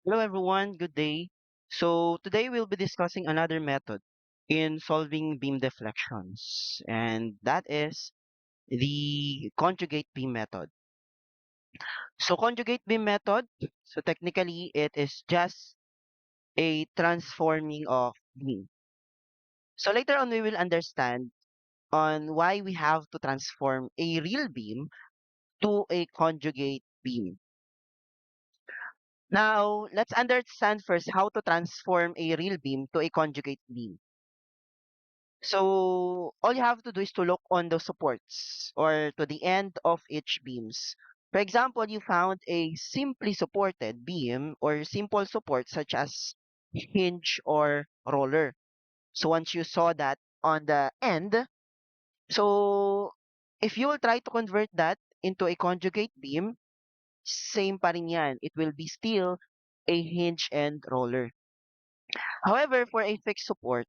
Hello everyone, good day. So today we'll be discussing another method in solving beam deflections, and that is the conjugate beam method. So conjugate beam method, so technically it is just a transforming of beam. So later on we will understand on why we have to transform a real beam to a conjugate beam. Now, let's understand first how to transform a real beam to a conjugate beam. So all you have to do is to look on the supports or to the end of each beams. For example, you found a simply supported beam or simple support such as hinge or roller. So once you saw that on the end, so if you will try to convert that into a conjugate beam, same pa rin yan. It will be still a hinge and roller. However, for a fixed support,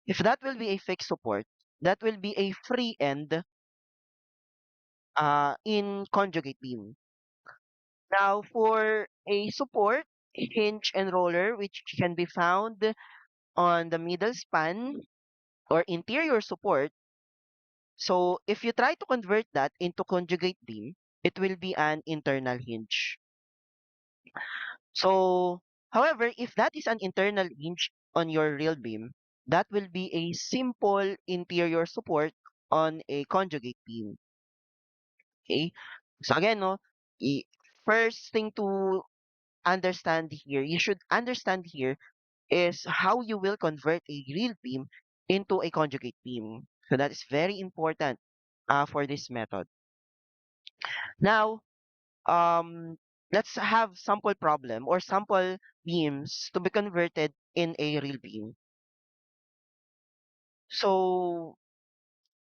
if that will be a fixed support, that will be a free end in conjugate beam. Now, for a support, hinge and roller, which can be found on the middle span or interior support, so if you try to convert that into conjugate beam, it will be an internal hinge. So, however, if that is an internal hinge on your real beam, that will be a simple interior support on a conjugate beam. Okay. So again, no, i- first thing to understand here, you should understand here is how you will convert a real beam into a conjugate beam. So that is very important for this method. Now, let's have sample problem or sample beams to be converted in a real beam. So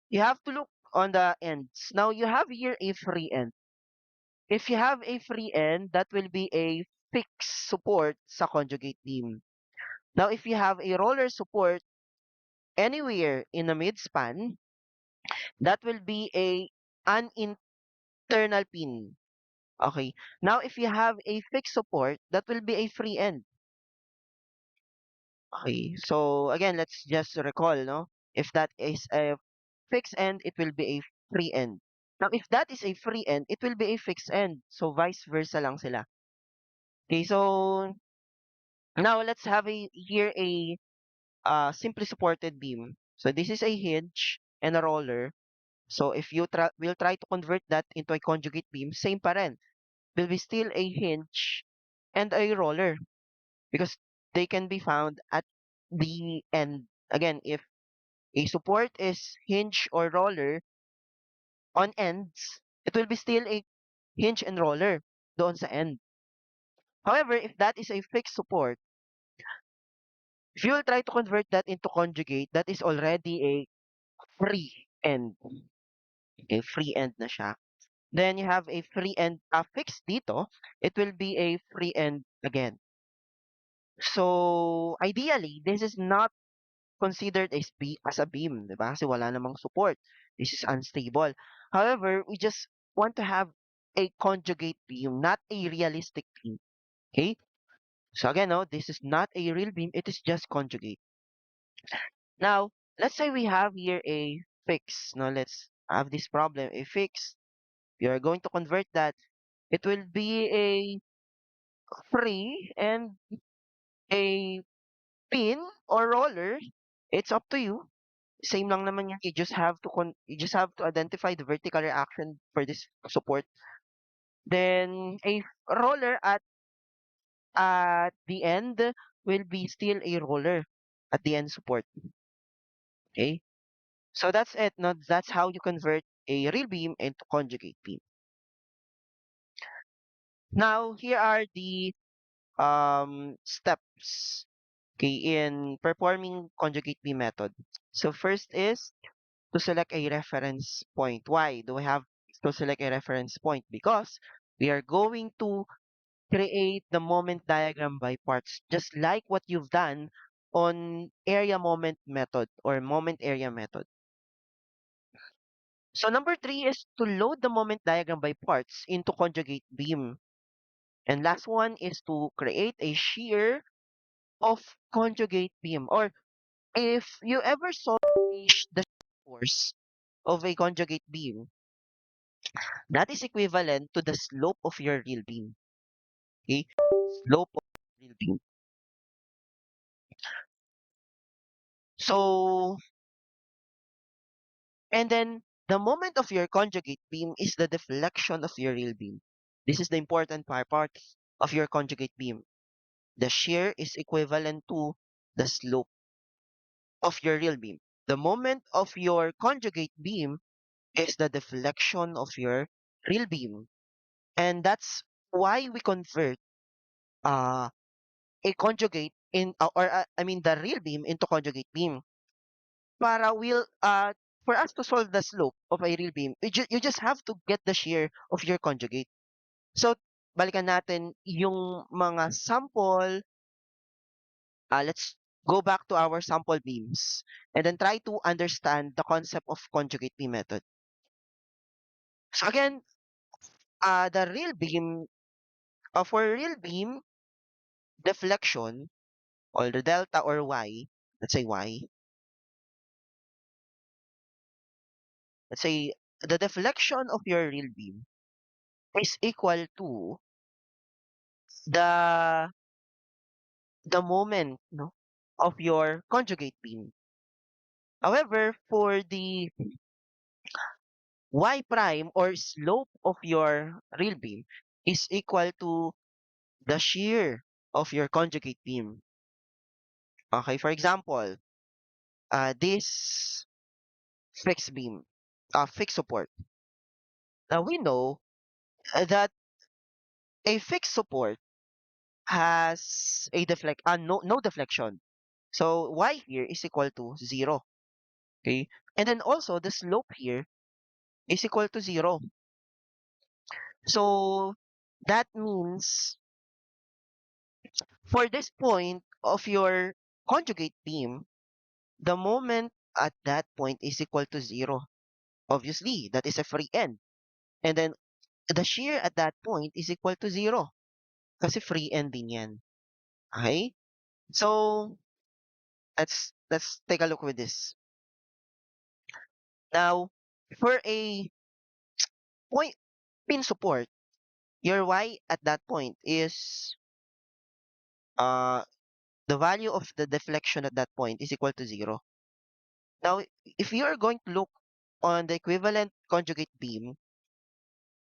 you have to look on the ends. Now you have here a free end. If you have a free end, that will be a fixed support sa conjugate beam. Now, if you have a roller support anywhere in the midspan, that will be an internal pin. Okay. Now, if you have a fixed support, that will be a free end. Okay. So again, let's just recall, no? If that is a fixed end, it will be a free end. Now, if that is a free end, it will be a fixed end. So vice versa lang sila. Okay. So now let's have a simply supported beam. So this is a hinge and a roller. So if you will try to convert that into a conjugate beam, same pa rin. Will be still a hinge and a roller because they can be found at the end. Again, if a support is hinge or roller on ends, it will be still a hinge and roller doon sa end. However, if that is a fixed support, if you will try to convert that into conjugate, that is already a free end. A free end na siya. Then you have a free end fixed dito, it will be a free end again. So, ideally, this is not considered as a beam, di ba? Kasi wala namang support. This is unstable. However, we just want to have a conjugate beam, not a realistic beam. Okay? So again, no, this is not a real beam, it is just conjugate. Now, let's say we have here a fix. Now, let's have this problem, a fix. We are going to convert that. It will be a free and a pin or roller. It's up to you. Same lang naman yan. You just have to identify the vertical reaction for this support. Then a roller at the end will be still a roller at the end support. Okay? So that's it. No? That's how you convert a real beam into conjugate beam. Now, here are the steps, okay, in performing conjugate beam method. So first is to select a reference point. Why do we have to select a reference point? Because we are going to create the moment diagram by parts, just like what you've done on area moment method or moment area method. So number three is to load the moment diagram by parts into conjugate beam. And last one is to create a shear of conjugate beam. Or if you ever saw the force of a conjugate beam, that is equivalent to the slope of your real beam. Okay? Slope of real beam. So, and then the moment of your conjugate beam is the deflection of your real beam. This is the important part of your conjugate beam. The shear is equivalent to the slope of your real beam. The moment of your conjugate beam is the deflection of your real beam. And that's why we convert uh, a conjugate I mean the real beam into conjugate beam. Para for us to solve the slope of a real beam, you just have to get the shear of your conjugate. So, balikan natin yung mga sample. Let's go back to our sample beams and then try to understand the concept of conjugate beam method. So again, the real beam, for real beam deflection or the delta or y, let's say y, let's say the deflection of your real beam is equal to the the moment, no, of your conjugate beam. However, for the y prime or slope of your real beam is equal to the shear of your conjugate beam. Okay, for example, this fixed beam, fixed support. Now we know that a fixed support has a no deflection. So y here is equal to 0. Okay, and then also the slope here is equal to 0. So that means for this point of your conjugate beam, the moment at that point is equal to 0. Obviously, that is a free end. And then the shear at that point is equal to 0. Kasi free end din yan. Okay? So, let's take a look with this. Now, for a point pin support, your y at that point is uh the value of the deflection at that point is equal to 0. Now, if you are going to look on the equivalent conjugate beam,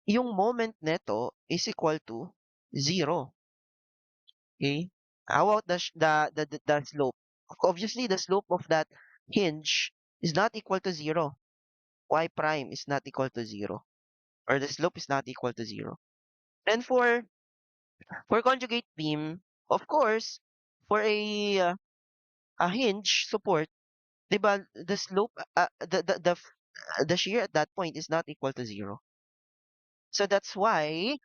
yung moment neto is equal to 0. Okay? How about the slope? Obviously, the slope of that hinge is not equal to 0. Y prime is not equal to 0. Or the slope is not equal to 0. And for conjugate beam, of course, for a hinge support, 'di ba, the slope the shear at that point is not equal to 0. So that's why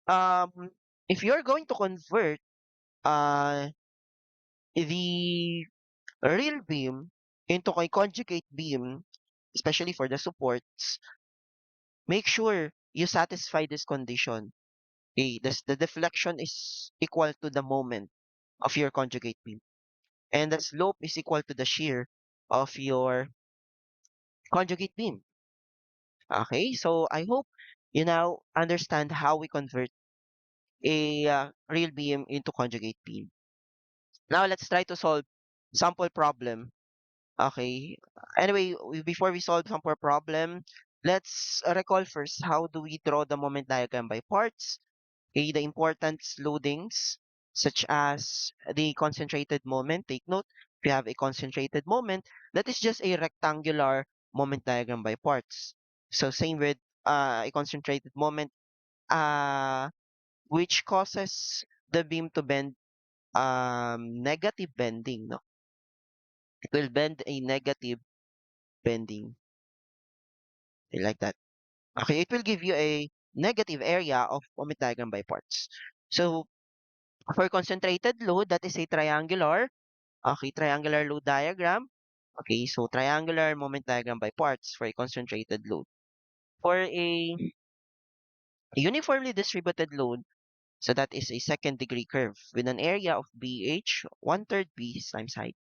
um if you're going to convert uh the real beam into a conjugate beam, especially for the supports, make sure you satisfy this condition. The deflection is equal to the moment of your conjugate beam, and the slope is equal to the shear of your conjugate beam. Okay, so I hope you now understand how we convert a real beam into conjugate beam. Now let's try to solve sample problem. Okay. Anyway, before we solve sample problem, let's recall first how do we draw the moment diagram by parts. Okay, the important loadings such as the concentrated moment. Take note, if you have a concentrated moment, that is just a rectangular moment diagram by parts. So same with a concentrated moment, uh, which causes the beam to bend negative bending. No, it will bend a negative bending like that. Okay, it will give you a negative area of moment diagram by parts. So for concentrated load, that is a triangular. Okay, triangular load diagram. Okay, so triangular moment diagram by parts for a concentrated load. For a uniformly distributed load, So that is a second degree curve with an area of BH, one-third B times height.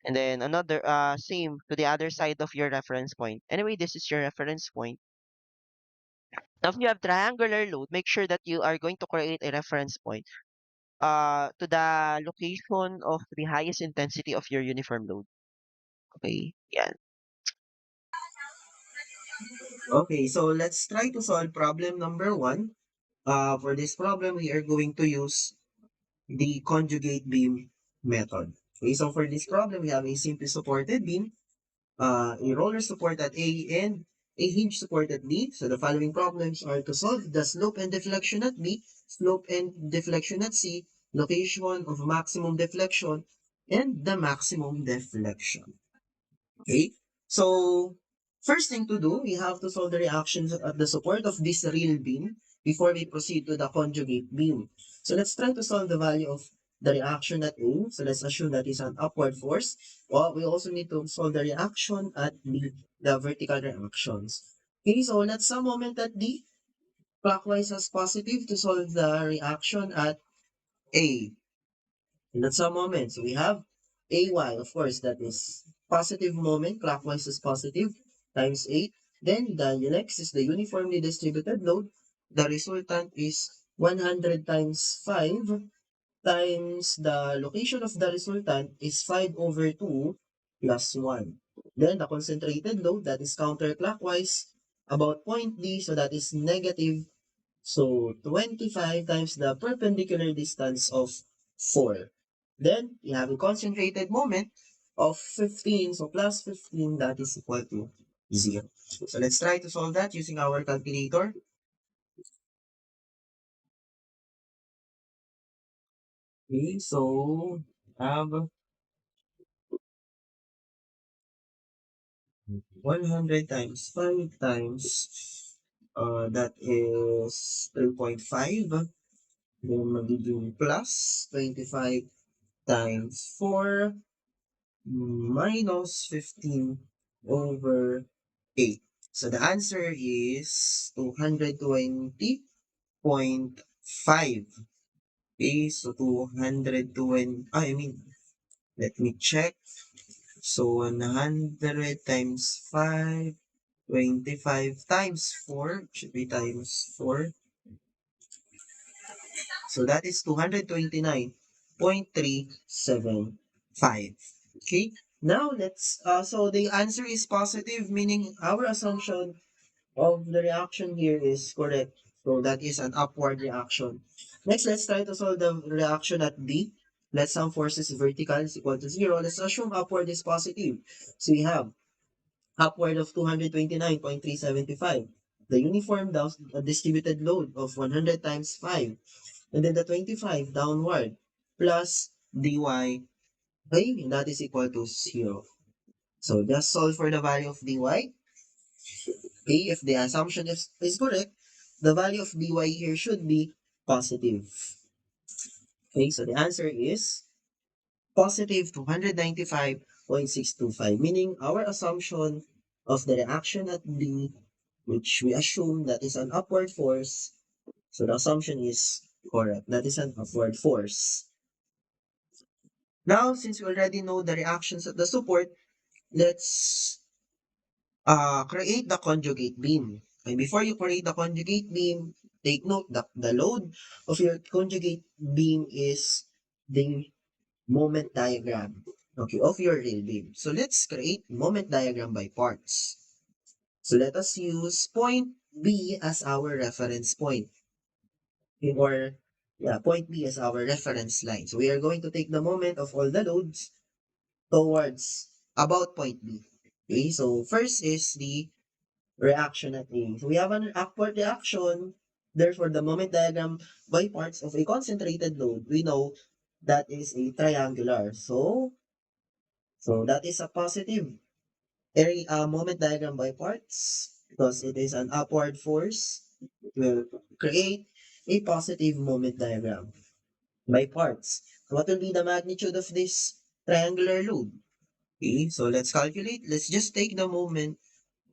And then another, same to the other side of your reference point. Anyway, this is your reference point. Now, if you have triangular load, make sure that you are going to create a reference point to the location of the highest intensity of your uniform load. Okay, yeah. Okay, so let's try to solve problem number one. For this problem, we are going to use the conjugate beam method. Okay, so for this problem, we have a simply supported beam, a roller support at A, and a hinge support at B. So the following problems are to solve the slope and deflection at B, slope and deflection at C, location of maximum deflection, and the maximum deflection. Okay, so first thing to do, we have to solve the reactions at the support of this real beam before we proceed to the conjugate beam. So let's try to solve the value of the reaction at A. So let's assume that is an upward force. Well, we also need to solve the reaction at B, the vertical reactions. Okay, so let's some moment at D, clockwise as positive to solve the reaction at A. And at some moments, we have AY, of course, that is positive moment, clockwise is positive, times 8. Then the next is the uniformly distributed load. The resultant is 100 times 5 times the location of the resultant is 5 over 2 plus 1. Then the concentrated load, that is counterclockwise, about point D, so that is negative. So 25 times the perpendicular distance of 4. Then you have a concentrated moment of 15. So plus 15, that is equal to 0. So let's try to solve that using our calculator. Okay, so have 100 times 5 times that is 3.5. Then magiging plus 25 times 4 minus 15 over 8. So the answer is 220.5. Okay, so 220, I mean, let me check. So 100 times 5, 25 times 4, should be times 4. So that is 229.375. Okay, now so the answer is positive, meaning our assumption of the reaction here is correct. So that is an upward reaction. Next, let's try to solve the reaction at B. Let some forces vertical is equal to 0. Let's assume upward is positive. So we have upward of 229.375. The uniform distributed load of 100 times 5. And then the 25 downward plus dy, okay, and that is equal to 0. So just solve for the value of dy. Okay, if the assumption is correct, the value of dy here should be positive. Okay, so the answer is positive 295.625, meaning our assumption of the reaction at B, which we assume that is an upward force, so the assumption is correct. That is an upward force. Now, since we already know the reactions at the support, let's create the conjugate beam. And before you create the conjugate beam, take note that the load of your conjugate beam is the moment diagram, okay, of your real beam. So let's create moment diagram by parts. So let us use point B as our reference point. Or, yeah, point B as our reference line. So we are going to take the moment of all the loads towards about point B. Okay, so first is the reaction at A. So we have an upward reaction. Therefore, the moment diagram by parts of a concentrated load, we know that is a triangular. So that is a positive area moment diagram by parts because it is an upward force. It will create a positive moment diagram by parts. What will be the magnitude of this triangular load? Okay, so let's calculate. Let's just take the moment,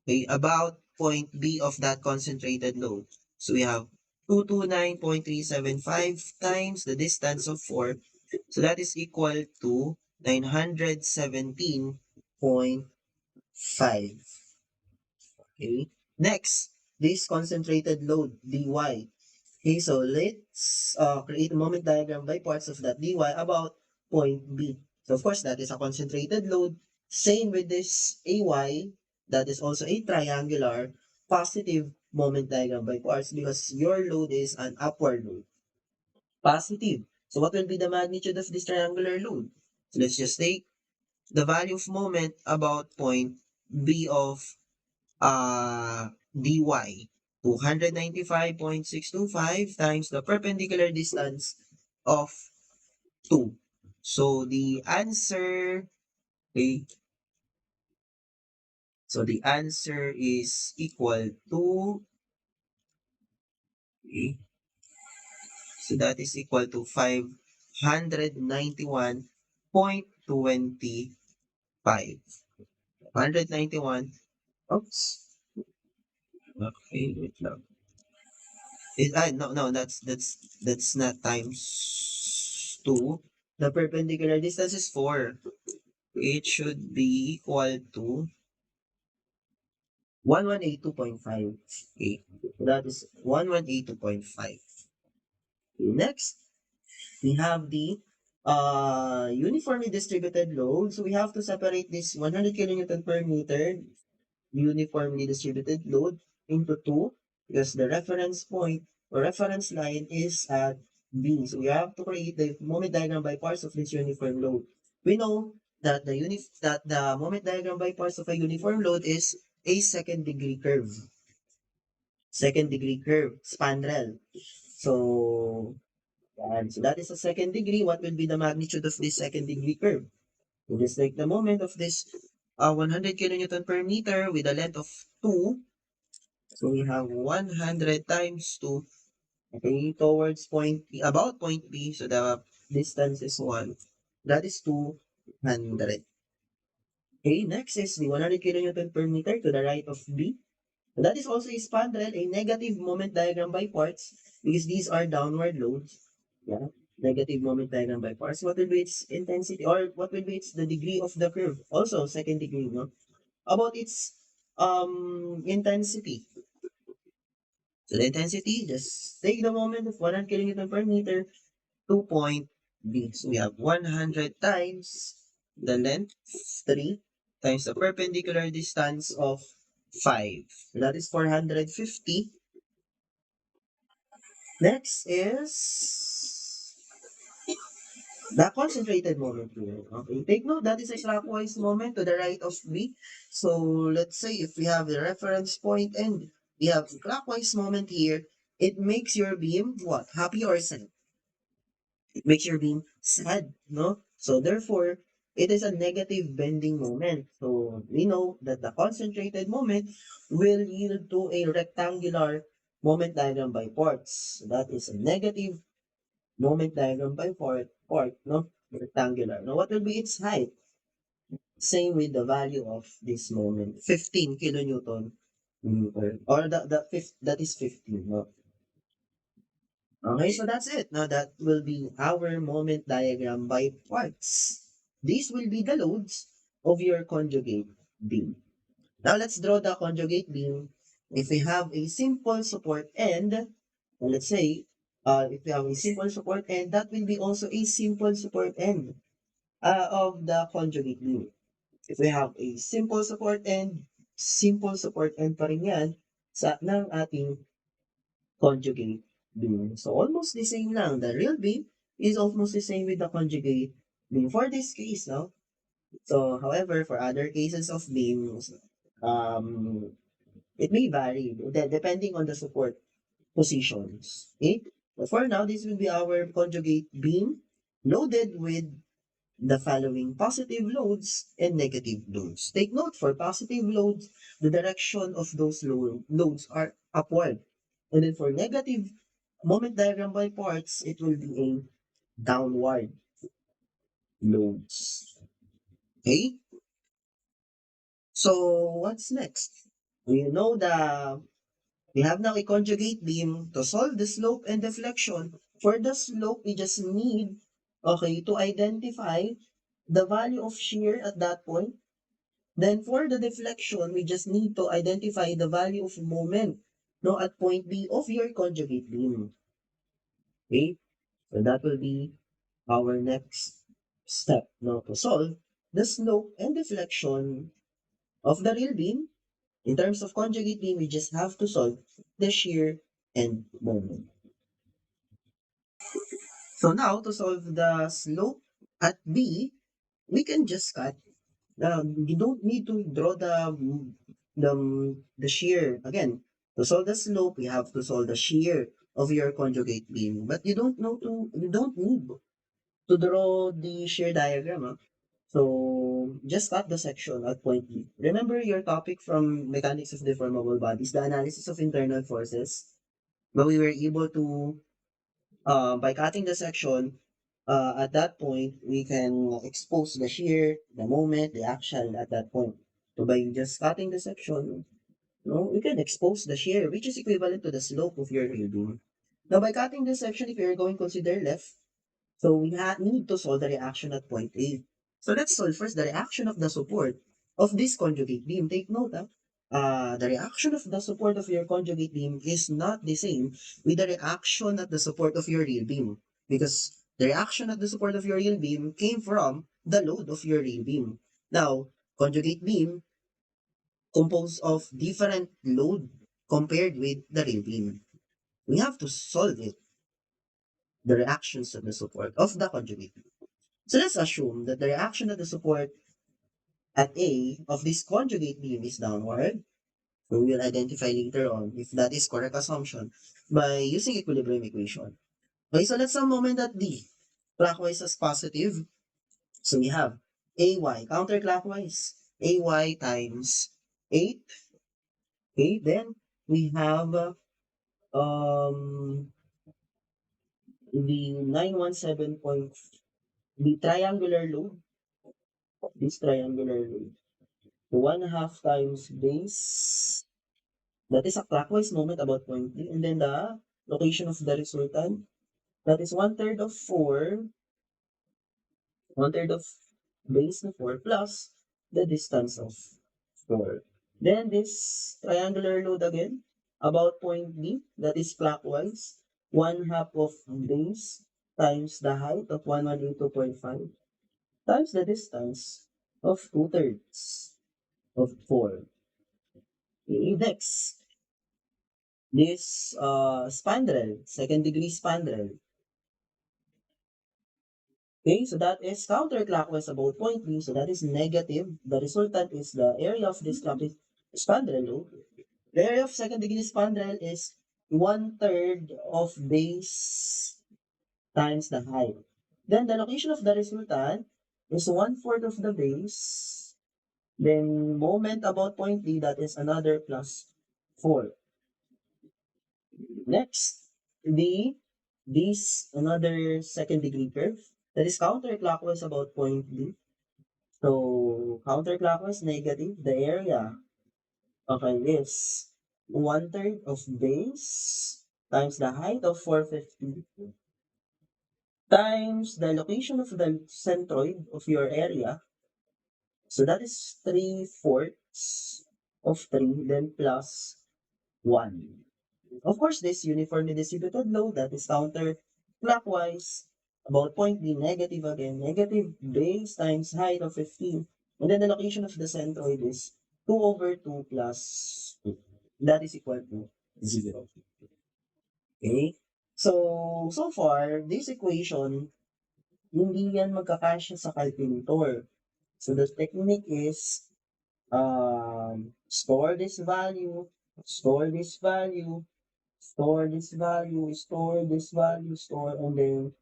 okay, about point B of that concentrated load. So we have 229.375 times the distance of 4. So that is equal to 917.5. Okay. Next, this concentrated load dy. Okay, so let's create a moment diagram by parts of that dy about point B. So of course, that is a concentrated load. Same with this ay, that is also a triangular positive moment diagram by parts because your load is an upward load. Positive. So what will be the magnitude of this triangular load? So let's just take the value of moment about point B of dy. 295.625 times the perpendicular distance of 2. So the answer, okay, so the answer is equal to, okay, so that is equal to 591.25. 191, oops, okay, wait lang. No, that's not times 2. The perpendicular distance is 4. It should be equal to 1182.5. Okay. So that is 1182.5. Okay. Next, we have the uniformly distributed load. So we have to separate this 100 kilonewton per meter uniformly distributed load into two because the reference point or reference line is at B. So we have to create the moment diagram by parts of this uniform load. We know that the moment diagram by parts of a uniform load is a second degree curve. Second degree curve, spandrel. So, so that is a second degree. What will be the magnitude of this second degree curve? So just like the moment of this 100 kilonewton per meter with a length of 2. So we have 100 times 2, okay, towards point B, about point B. So the distance is 1. That is 200. Okay, next is the 100 kilonewton per meter to the right of B. So that is also a spandrel, a negative moment diagram by parts because these are downward loads. Yeah, negative moment diagram by parts. What will be its intensity or what will be its the degree of the curve? Also second degree, no? About its intensity. So the intensity, just take the moment of 100 kilonewton per meter, 2 point B. So we have 100 times the length, 3, times the perpendicular distance of 5. So that is 450. Next is the concentrated moment here. Okay, take note that is a clockwise moment to the right of B. So let's say if we have the reference point and we have clockwise moment here, it makes your beam what? Happy or sad? It makes your beam sad, no? So therefore, it is a negative bending moment. So we know that the concentrated moment will yield to a rectangular moment diagram by parts. So that is a negative moment diagram by part, no? Rectangular. Now, what will be its height? Same with the value of this moment, 15 kilonewton meter. Or that is 15, no? Okay, so that's it. Now, that will be our moment diagram by parts. These will be the loads of your conjugate beam. Now, let's draw the conjugate beam. If we have a simple support end, let's say, if we have a simple support end, that will be also a simple support end of the conjugate beam. If we have a simple support end pa rin yan ng ating conjugate beam. So almost the same lang. The real beam is almost the same with the conjugate beam for this case, no? So, however, for other cases of beams, um, it may vary depending on the support positions. Okay? But for now, this will be our conjugate beam loaded with the following positive loads and negative loads. Take note for positive loads, the direction of those loads are upward. And then for negative moment diagram by parts, it will be a downward loads. Okay? So what's next? We know We have now a conjugate beam to solve the slope and deflection. For the slope, we just need, okay, to identify the value of shear at that point. Then for the deflection, we just need to identify the value of moment, no, at point B of your conjugate beam. Okay, so that will be our next step, no, to solve the slope and deflection of the real beam. In terms of conjugate beam, we just have to solve the shear and moment. So now to solve the slope at B, we can just cut. You don't need to draw the shear. Again, to solve the slope, we have to solve the shear of your conjugate beam. But you don't need to draw the shear diagram. Huh? So just cut the section at point B. Remember your topic from mechanics of deformable bodies, the analysis of internal forces. But we were able to by cutting the section, at that point, we can expose the shear, the moment, the action at that point. So by just cutting the section, we can expose the shear, which is equivalent to the slope of your real beam. Now, by cutting this section, if you're going to consider left, so we need to solve the reaction at point A. So let's solve first the reaction of the support of this conjugate beam. Take note, the reaction of the support of your conjugate beam is not the same with the reaction at the support of your real beam. Because the reaction at the support of your real beam came from the load of your real beam. Now, conjugate beam composed of different load compared with the real beam. We have to solve it, the reactions of the support of the conjugate beam. So let's assume that the reaction of the support at A of this conjugate beam is downward. So we will identify later on if that is correct assumption by using equilibrium equation. Okay, so let's some moment at D. Clockwise as positive. So we have AY counterclockwise. AY times 8. Okay, then we have the 917 point, the triangular load, this triangular load. 1/2 times base. That is a clockwise moment about point D. And then the location of the resultant. That is 1/3 of 4. 1/3 of base na 4 plus the distance of 4. Then this triangular load again. About point B. That is clockwise. 1/2 of base times the height of 1182.5 times the distance of 2/3 of 4. Next, this spandrel, second degree spandrel. Okay, so that is counterclockwise about point B, so that is negative. The resultant is the area of this spandrel loop. The area of second degree spandrel is 1/3 of base times the height. Then the location of the resultant is 1/4 of the base. Then moment about point D, that is another plus 4. Next, this another second degree curve that is counterclockwise about point D. So counterclockwise negative, the area, okay, is 1/3 of base times the height of 450 times the location of the centroid of your area. So that is 3/4 of 3, then plus 1. Of course, this uniformly distributed load that is counterclockwise about point B negative again, negative base times height of 15. And then the location of the centroid is 2/2 plus 2. That is equal to 0. Okay? So far, this equation, hindi yan magkakasya sa calculator. So the technique is, store this value, store this value, store this value, store this value, store, and then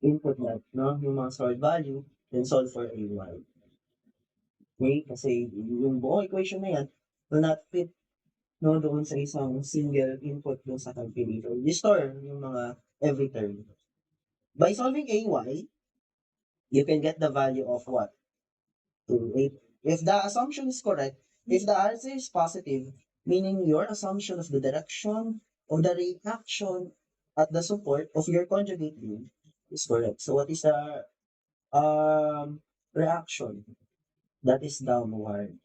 input that, no? Yung mga stored value, then solve for AY. Okay? Kasi yung buong equation na yan will not fit, no, doon sa isang single input doon sa calculator. You store yung mga every term. By solving AY, you can get the value of what? 2, 8. If the assumption is correct, if the answer is positive, meaning your assumption of the direction of the reaction at the support of your conjugate beam is correct. So what is the reaction? That is downward.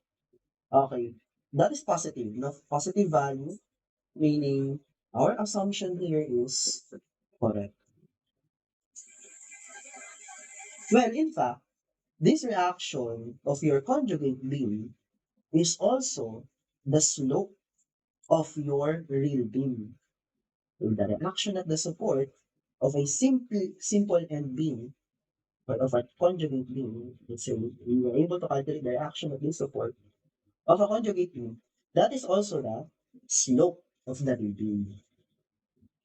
Okay. That is positive. No? Positive value, meaning our assumption here is correct. Well, in fact, this reaction of your conjugate beam is also the slope of your real beam. So the reaction at the support of a simple end beam or of a conjugate beam, let's say we were able to calculate the reaction at this support of a conjugate beam, that is also the slope of the real beam.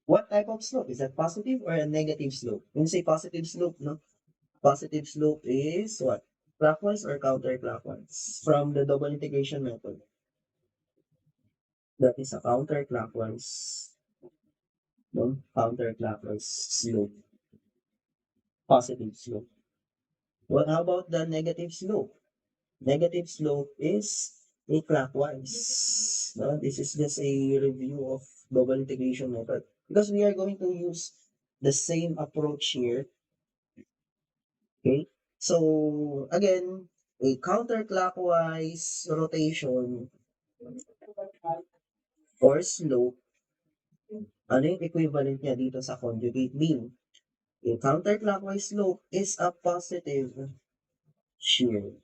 What type of slope? Is that positive or a negative slope? When you say positive slope, no? Positive slope is what? Clockwise or counterclockwise? From the double integration method. That is a counterclockwise, no? Counterclockwise slope. Positive slope. Well, how about the negative slope? Negative slope is a clockwise. No? This is just a review of double integration method. Because we are going to use the same approach here. Okay? So, again, a counterclockwise rotation or slope, ano yung equivalent niya dito sa conjugate beam? A counterclockwise slope is a positive shear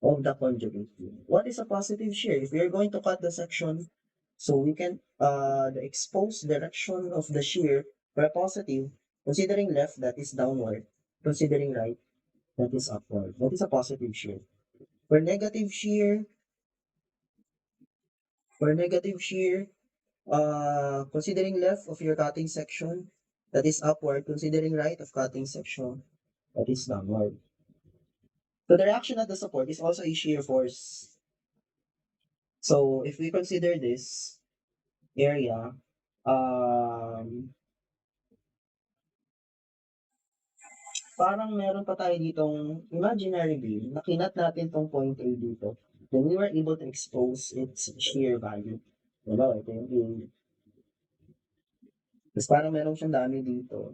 of the conjugate beam. What is a positive shear? If we are going to cut the section, so we can, the exposed direction of the shear for a positive, considering left, that is downward. Considering right, that is upward. That is a positive shear. For negative shear, for negative shear, considering left of your cutting section, that is upward. Considering right of cutting section, that is downward. So the reaction at the support is also a shear force. So if we consider this area, um, parang meron pa tayo ditong imaginary beam na kinat natin tong point A dito. Then we were able to expose its shear value. Diba? Ito yung A. Tapos parang meron siyang dami dito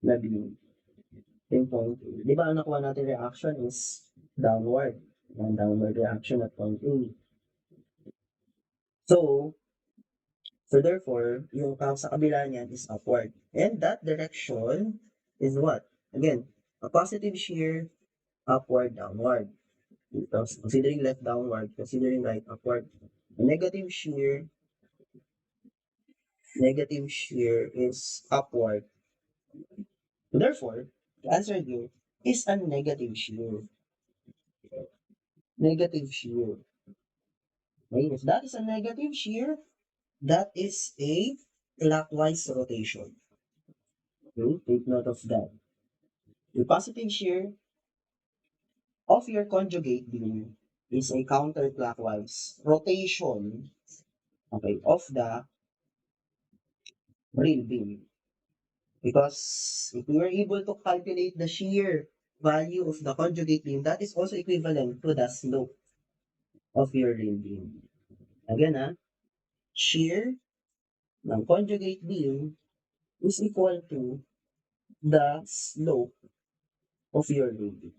na beam. Ito yung point A. Di ba ang nakuha natin reaction is downward. Ang downward reaction at point A. So, so therefore, yung sa kabila niyan is upward. And that direction is what? Again, a positive shear, upward, downward. Tapos, considering left downward, considering right upward. A negative shear is upward. Therefore, the answer here is a negative shear. Negative shear. Okay, if that is a negative shear, that is a clockwise rotation. Okay, take note of that. The positive shear of your conjugate beam is a counterclockwise rotation, okay, of the real beam. Because if we were able to calculate the shear value of the conjugate beam, that is also equivalent to the slope of your real beam. Again, shear ng conjugate beam is equal to the slope of your real beam.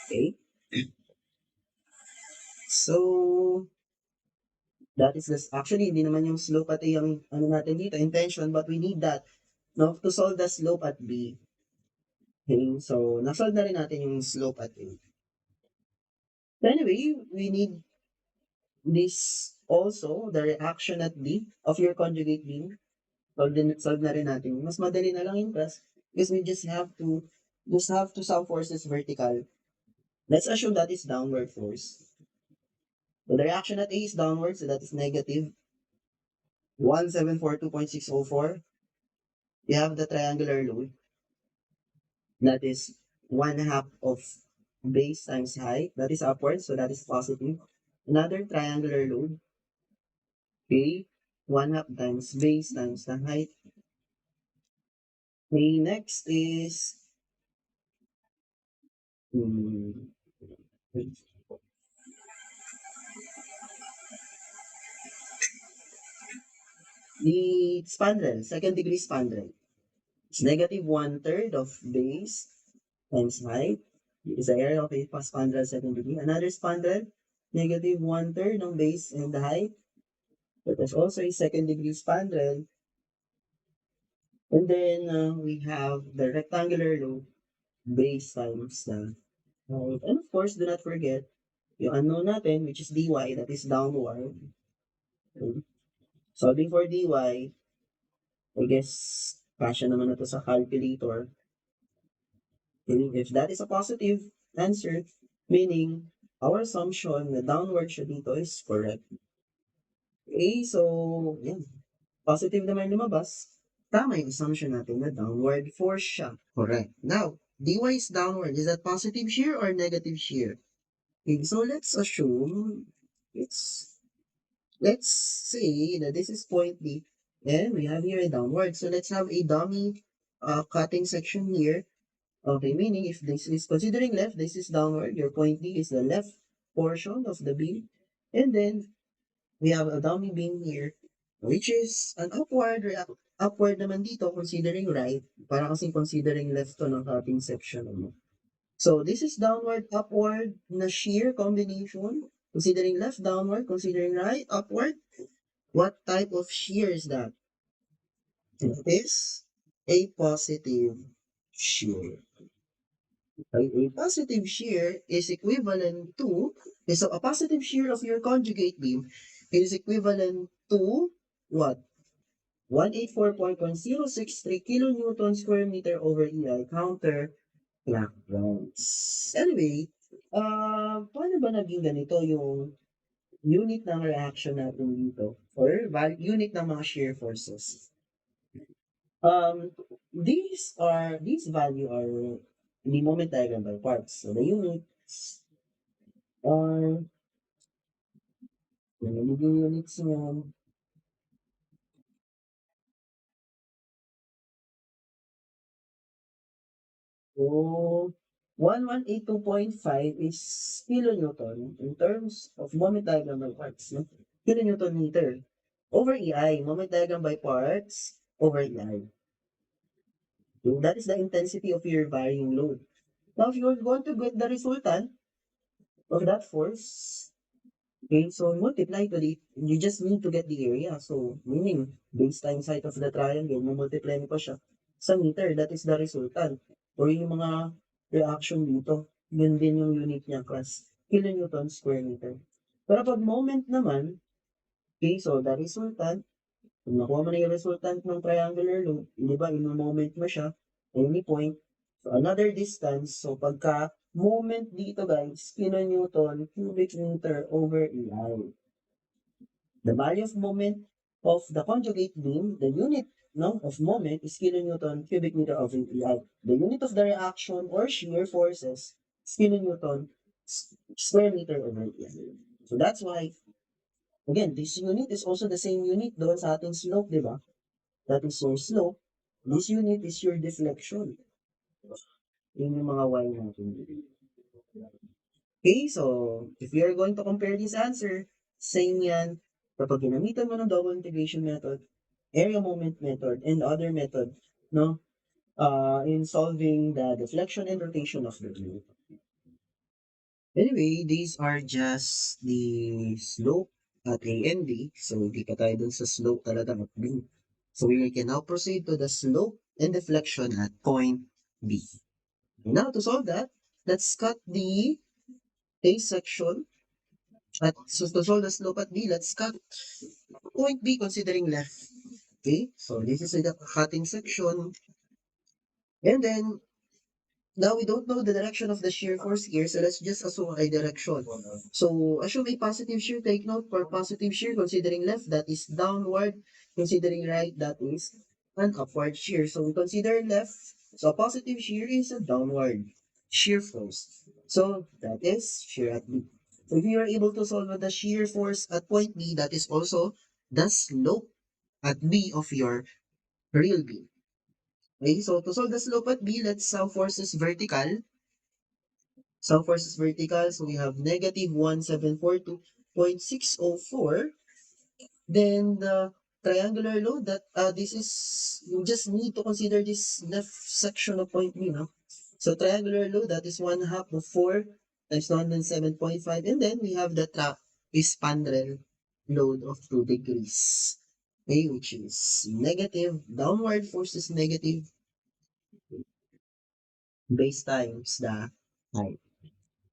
Okay? So, that is this. Actually, hindi naman yung slope at A ang ano natin dito, intention, but we need that, no, to solve the slope at B. Okay, so nasolve na rin natin yung slope at A. So anyway, we need this also, the reaction at B of your conjugate beam. Solve na rin natin. Mas madali na lang yung class because we just have to some forces vertical. Let's assume that is downward force. So the reaction at A is downward, so that is negative 1742.604. You have the triangular load. That is 1/2 of base times height. That is upward, so that is positive. Another triangular load. Okay, 1/2 times base times the height. Okay, next is Hmm. The spandrel, second degree spandrel, is negative one-third of base times height. Is the area of a spandrel second degree. Another spandrel, negative one-third ng base and the height. That is also a second degree spandrel. And then we have the rectangular loop, base times the height. And of course, do not forget yung unknown natin, which is dy, that is downward. Okay. Solving for dy, I guess, kasya naman na to sa calculator. And if that is a positive answer, meaning our assumption na downward siya dito is correct. Okay, so, yan. Positive naman lumabas. Tama yung assumption natin na downward force siya. Correct. Now, dy is downward. Is that positive shear or negative shear? Okay, so let's assume it's, let's say that this is point B and we have here a downward. So let's have a dummy cutting section here. Okay, meaning if this is considering left, this is downward. Your point D is the left portion of the beam. And then we have a dummy beam here, which is an upward, upward naman dito considering right. Para kasing considering left to ng cutting section. Ano. So this is downward, upward na shear combination. Considering left, downward. Considering right, upward. What type of shear is that? It is a positive shear. A positive shear is equivalent to, okay, so a positive shear of your conjugate beam is equivalent to what? 184.1063 kilonewton square meter over EI counter clockwise. Anyway, paano ba naging ganito yung unit ng reaction natin dito? Or unit ng mga shear forces? These value are the moment diagram by parts. So the units are, yung nagiging units niyan, so 1182.5 is kilonewton in terms of moment diagram by parts. No? Kilonewton meter over EI, moment diagram by parts over EI. So that is the intensity of your varying load. Now, if you're going to get the resultant of that force, okay, so multiply to the, you just need to get the area. So, meaning, base times height of the triangle, multiply mo pa siya sa meter. That is the resultant. Or yung mga reaction dito, yun din yung unit niya, class. Kilonewton square meter. Pero pag moment naman, okay, so the resultant, kung nakuha mo na yung resultant ng triangular loop, di ba, in-moment mo siya, any point, so another distance, so pagka moment dito guys, kilonewton cubic meter over EI. The value of moment of the conjugate beam, the unit no, of moment is kilonewton cubic meter over EI. The unit of the reaction or shear forces is kilonewton square meter over EI. So that's why, again, this unit is also the same unit doon sa ating slope, di ba? That is your slope. This unit is your deflection. Yun yung mga y natin. Okay, so if we are going to compare this answer, same yan. Kapag ginamitan mo ng double integration method, area moment method, and other method, no, in solving the deflection and rotation of the fluid. Anyway, these are just the slope at A and B. So, di pa tayo dun sa slope talaga at B. So, we can now proceed to the slope and deflection at point B. Now, to solve that, let's cut the A section. So, to solve the slope at B, let's cut point B considering left. Okay, so this is the cutting section. And then, now we don't know the direction of the shear force here, so let's just assume a direction. So assume a positive shear, take note for positive shear, considering left, that is downward, considering right, that is an upward shear. So we consider left, so a positive shear is a downward shear force. So that is shear at B. So if you are able to solve the shear force at point B, that is also the slope at B of your real beam. Okay, so to solve the slope at B, let's forces vertical. Some force is vertical, so we have negative 1742.604. Then the triangular load that this is you just need to consider this left section of point B, no? So triangular load that is 1/2 of 4 times 107.5, and then we have the spandrel load of 2 degrees. Okay, which is negative downward force is negative base times the height.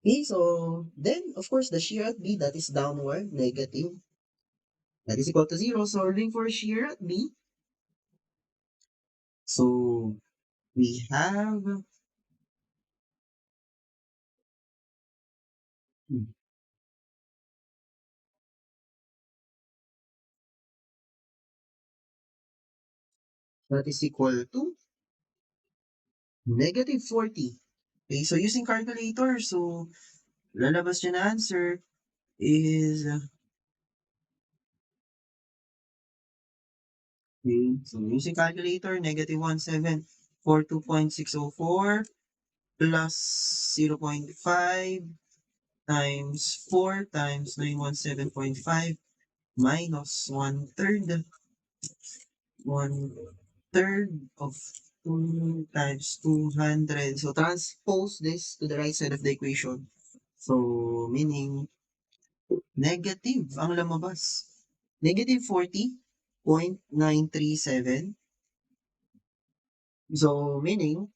Okay, so then of course the shear at B that is downward negative that is equal to 0. So we're looking for shear at B. So we have that is equal to negative 40. Okay, so using calculator, so lalabas dyan na answer is, okay, so using calculator, negative 1742.604 plus 0.5 times 4 times 917.5 minus 1/3 of 2 times 200. So transpose this to the right side of the equation. So meaning negative ang lumabas. Negative 40.937. So meaning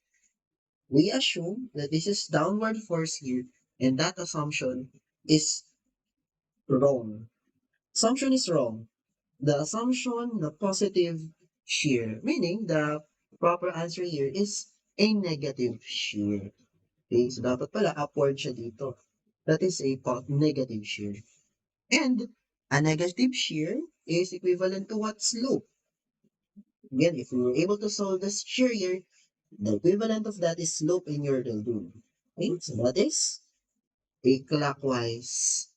we assume that this is downward force here, and that assumption is wrong. Assumption is wrong. The assumption, the positive shear, meaning the proper answer here is a negative shear. Okay, so dapat pala upward siya dito. That is a negative shear. And a negative shear is equivalent to what? Slope. Again, if we were able to solve this shear here, the equivalent of that is slope in your lagoon. Okay, so that is a clockwise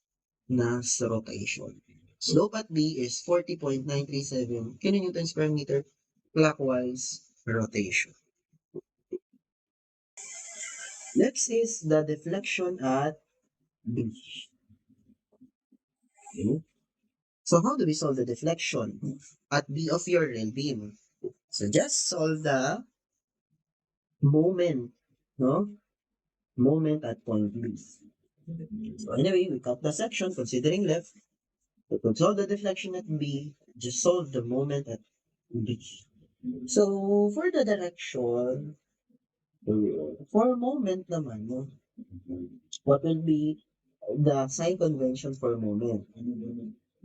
na rotation. Slope at B is 40.937 kilonewtons per meter clockwise rotation. Next is the deflection at B. Okay. So how do we solve the deflection at B of your rail beam? So just solve the moment, no? Moment at point B. So anyway, we cut the section considering left. We could solve the deflection at B, just solve the moment at B. So for the direction, for moment naman, no? What will be the sign convention for moment?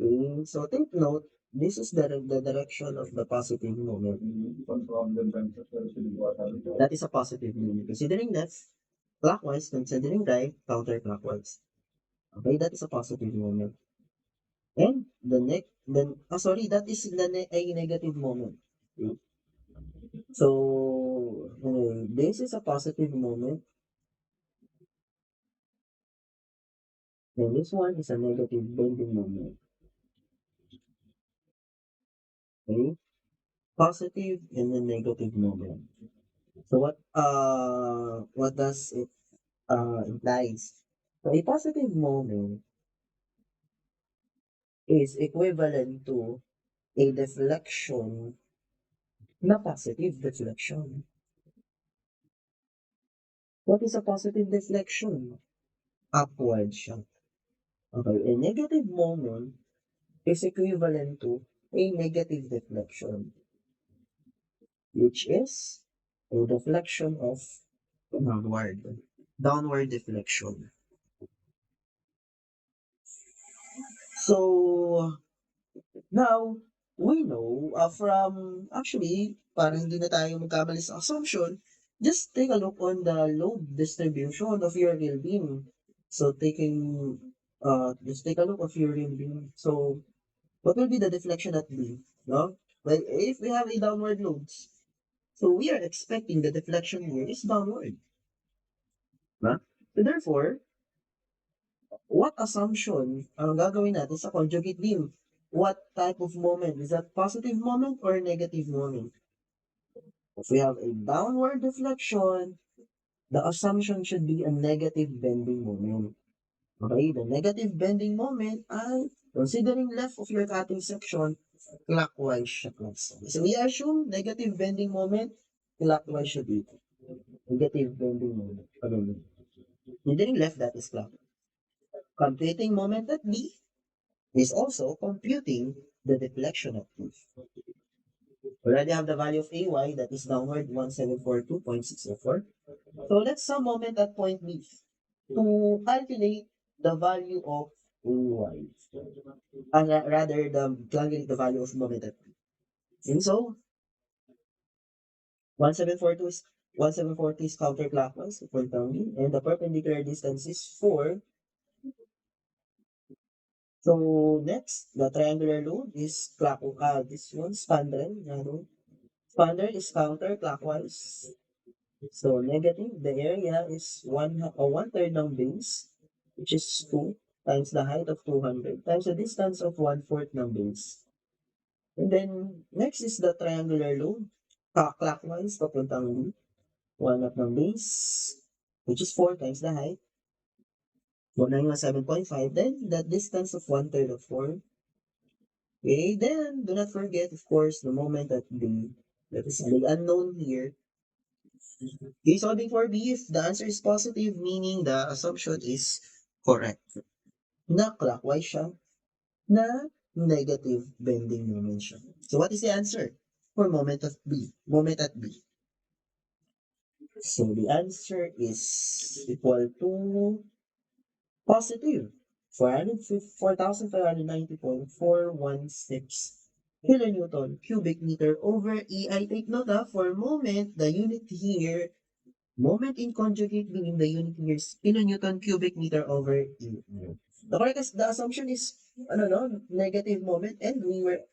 Okay, so take note, this is the direction of the positive moment. That is a positive moment. Considering left, clockwise, considering right, counterclockwise. Okay, that is a positive moment. And the next, then, sorry, that is a negative moment. Okay. So, this is a positive moment, and this one is a negative bending moment. Okay, positive and a negative moment. So what does it implies? So a positive moment is equivalent to a deflection na positive deflection. What is a positive deflection? Upward siya. Okay, a negative moment is equivalent to a negative deflection, which is a deflection of downward. Downward deflection. So, now, we know from, actually, para hindi na tayo magkamali sa assumption, just take a look on the load distribution of your real beam. So, just take a look of your real beam. So, what will be the deflection at B? No? Well, if we have a downward loads, so we are expecting the deflection here is downward. No? So, therefore, what assumption ang gagawin natin sa conjugate beam? What type of moment? Is that positive moment or negative moment? If we have a downward deflection, the assumption should be a negative bending moment. Okay, the negative bending moment ay considering left of your cutting section, clockwise siya. So we assume negative bending moment, clockwise siya dito. Negative bending moment. Considering left, that is clockwise. Computing moment at B is also computing the deflection at B. We already have the value of AY, that is downward 1742.604. So let's sum moment at point B to calculate the value of AY. Rather, calculate the value of moment at B. And so, 1742 is 1740 is counterclockwise, point down B, and the perpendicular distance is 4. So next, the triangular load is this one, spandrel. Spandrel is counterclockwise. So negative, the area is one third ng base, which is 2 times the height of 200 times the distance of 1/4 ng base. And then next is the triangular load, clockwise papuntang B, 1 up ng base, which is 4 times the height, 7.5, then the distance of 1/3 of 4. Okay, then do not forget, of course, the moment that that is the unknown here. Okay, solving for B, if the answer is positive, meaning the assumption is correct. Na clockwise siya, na negative bending moment siya. So what is the answer for moment of B? Moment at B. So the answer is equal to positive 4,590.416 kilonewton cubic meter over E. I take note for moment, the unit here, moment in conjugate being the unit here is kilonewton cubic meter over E. The correct the assumption is negative moment, and we were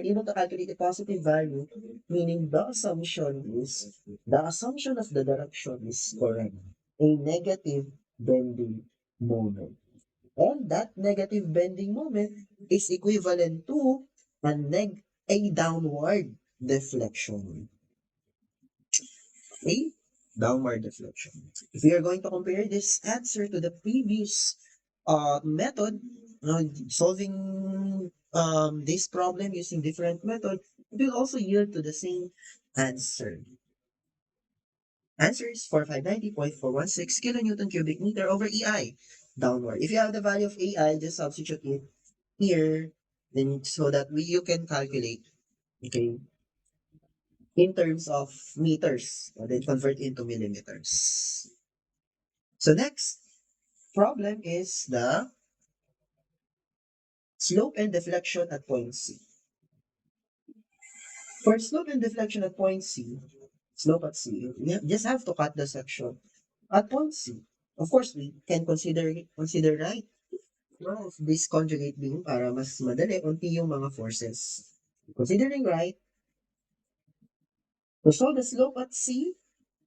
able to calculate a positive value, meaning the assumption of the direction is correct. A negative bending moment. And that negative bending moment is equivalent to a downward deflection. A downward deflection. If we are going to compare this answer to the previous method, solving this problem using different method, it will also yield to the same answer. Answer is 4590.416 kilonewton cubic meter over EI downward. If you have the value of AI, just substitute it here, then so that you can calculate, okay, in terms of meters, and then convert into millimeters. So next problem is the slope and deflection at point C. For slope and deflection at point C, slope at C, you just have to cut the section at point C. Of course, we can consider right of this conjugate beam para mas madali unti yung mga forces. Considering right, to solve the slope at C,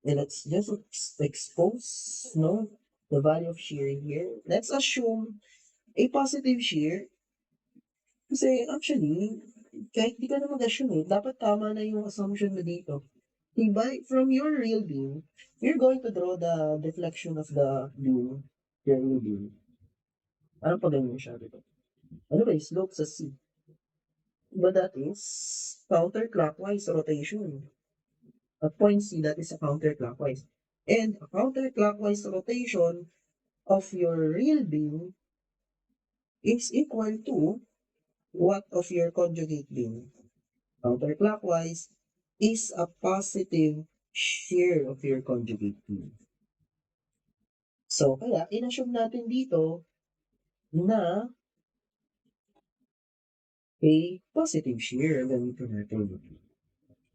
and let's just expose the value of shear here. Let's assume a positive shear. Kasi actually, kahit di ka na mag-assume dapat tama na yung assumption mo dito. Diba, from your real beam, you're going to draw the deflection of the beam, your real beam. Ano pa ganyan siya dito? Ano ba yung slope sa C? But that is counterclockwise rotation. At point C, that is a counterclockwise. And a counterclockwise rotation of your real beam is equal to what of your conjugate beam? Counterclockwise is a positive shear of your conjugate beam. So, kaya, inassume natin dito na a positive shear. Ganito natin.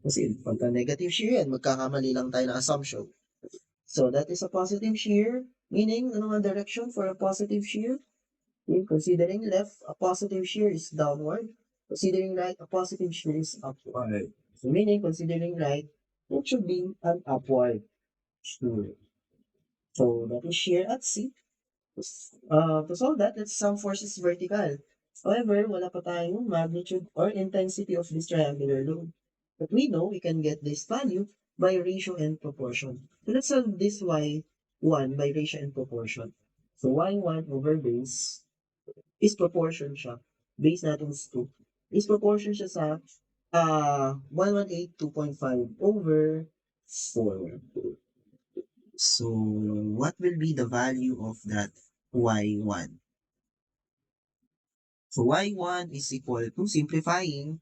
Kasi pagka negative shear yan, magkakamali lang tayo ng assumption. So, that is a positive shear. Meaning, ano nga direction for a positive shear? Okay, considering left, a positive shear is downward. Considering right, a positive shear is upward. So, meaning, considering right, it should be an upward shear. So, that is shear at C. To solve that, let's sum forces vertical. However, wala pa tayong magnitude or intensity of this triangular load. But we know we can get this value by ratio and proportion. So let's solve this y1 by ratio and proportion. So y1 over base is proportion siya. Base natin is 2. Is proportion siya sa 1182.5 over 4. So what will be the value of that y1? So y1 is equal to simplifying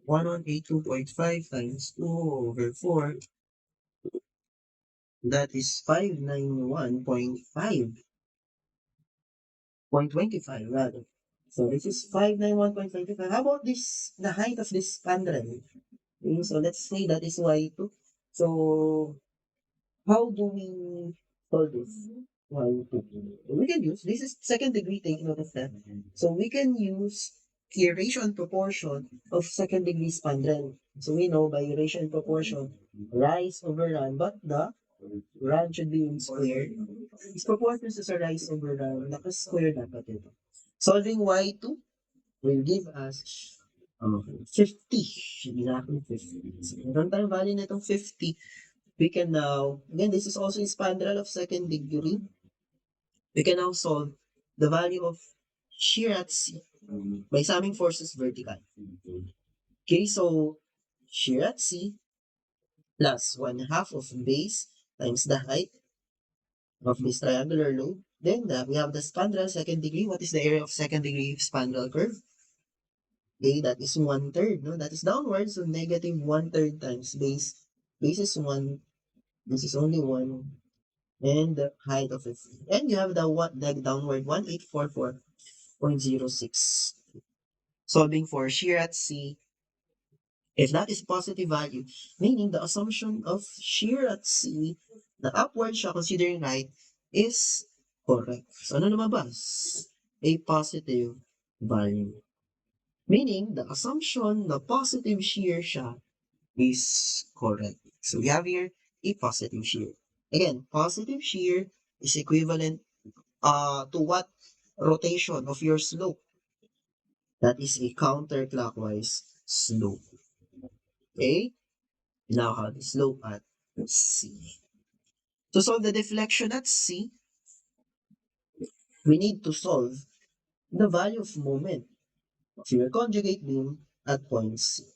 1182.5 times 2 over 4. That is 591.5.25 rather. So this is 591.25. How about this, the height of this spandrel? Okay, so let's say that is y2. So how do we solve this? Y2. We can use, this is second degree, take note of that. So we can use the ratio and proportion of second degree spandrel. So we know by ratio and proportion, rise over run, but the run should be in squared. Its proportion sa rise over run, naka-square dapat ito. Solving y2 will give us 50. Exactly 50. So, meron tayong value na itong 50. We can now, again, this is also a spandrel of second degree. We can now solve the value of shear at C by summing forces vertical. Okay, so shear at C plus 1/2 of base times the height of this triangular lobe. Then we have the spandrel second degree. What is the area of second degree spandrel curve? Okay, that is 1/3. No? That is downward, so negative 1/3 times base. Base is 1. This is only 1. And the height of it. And you have the downward 1844.06. Solving for shear at C. If that is positive value, meaning the assumption of shear at C na upward siya considering right is correct. So ano lumabas? A positive value. Meaning the assumption na positive shear siya is correct. So we have here a positive shear. Again, positive shear is equivalent to what rotation of your slope? That is a counterclockwise slope. Okay? Now have the slope at C. To solve the deflection at C, we need to solve the value of moment of your conjugate beam at point C.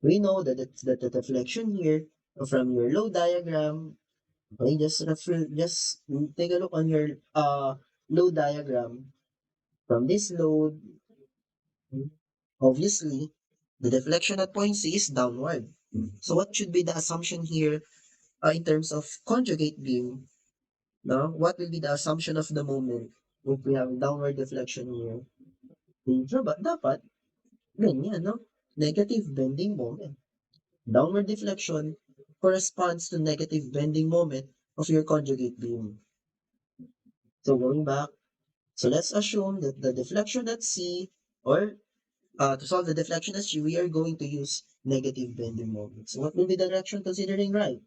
We know that the deflection here from your load diagram. Okay, just take a look on your load diagram. From this load, obviously, the deflection at point C is downward. So what should be the assumption here in terms of conjugate beam? No? What will be the assumption of the moment if we have downward deflection here? Dapat, ganyan, no? Negative bending moment. Downward deflection corresponds to negative bending moment of your conjugate beam. So going back, so let's assume that the deflection at C, or to solve the deflection at C, we are going to use negative bending moment. So what will be the direction considering right?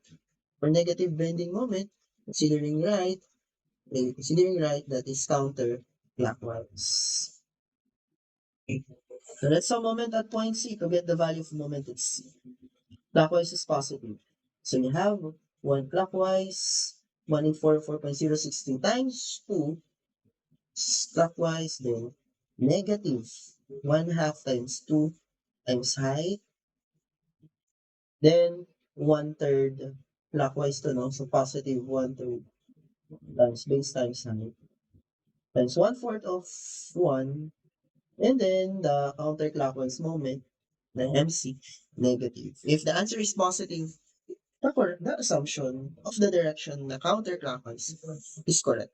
For negative bending moment, considering right, that is counterclockwise. Okay. So let's solve moment at point C to get the value of moment at C. Clockwise is positive. So you have 1 clockwise, 1844.062 times 2 clockwise, then negative 1/2 times 2 times height, then 1/3 clockwise to, no? So positive 1/3 times base times height times 1/4 of 1, and then the counterclockwise moment, the MC, negative. If the answer is positive, the assumption of the direction na counterclockwise is correct.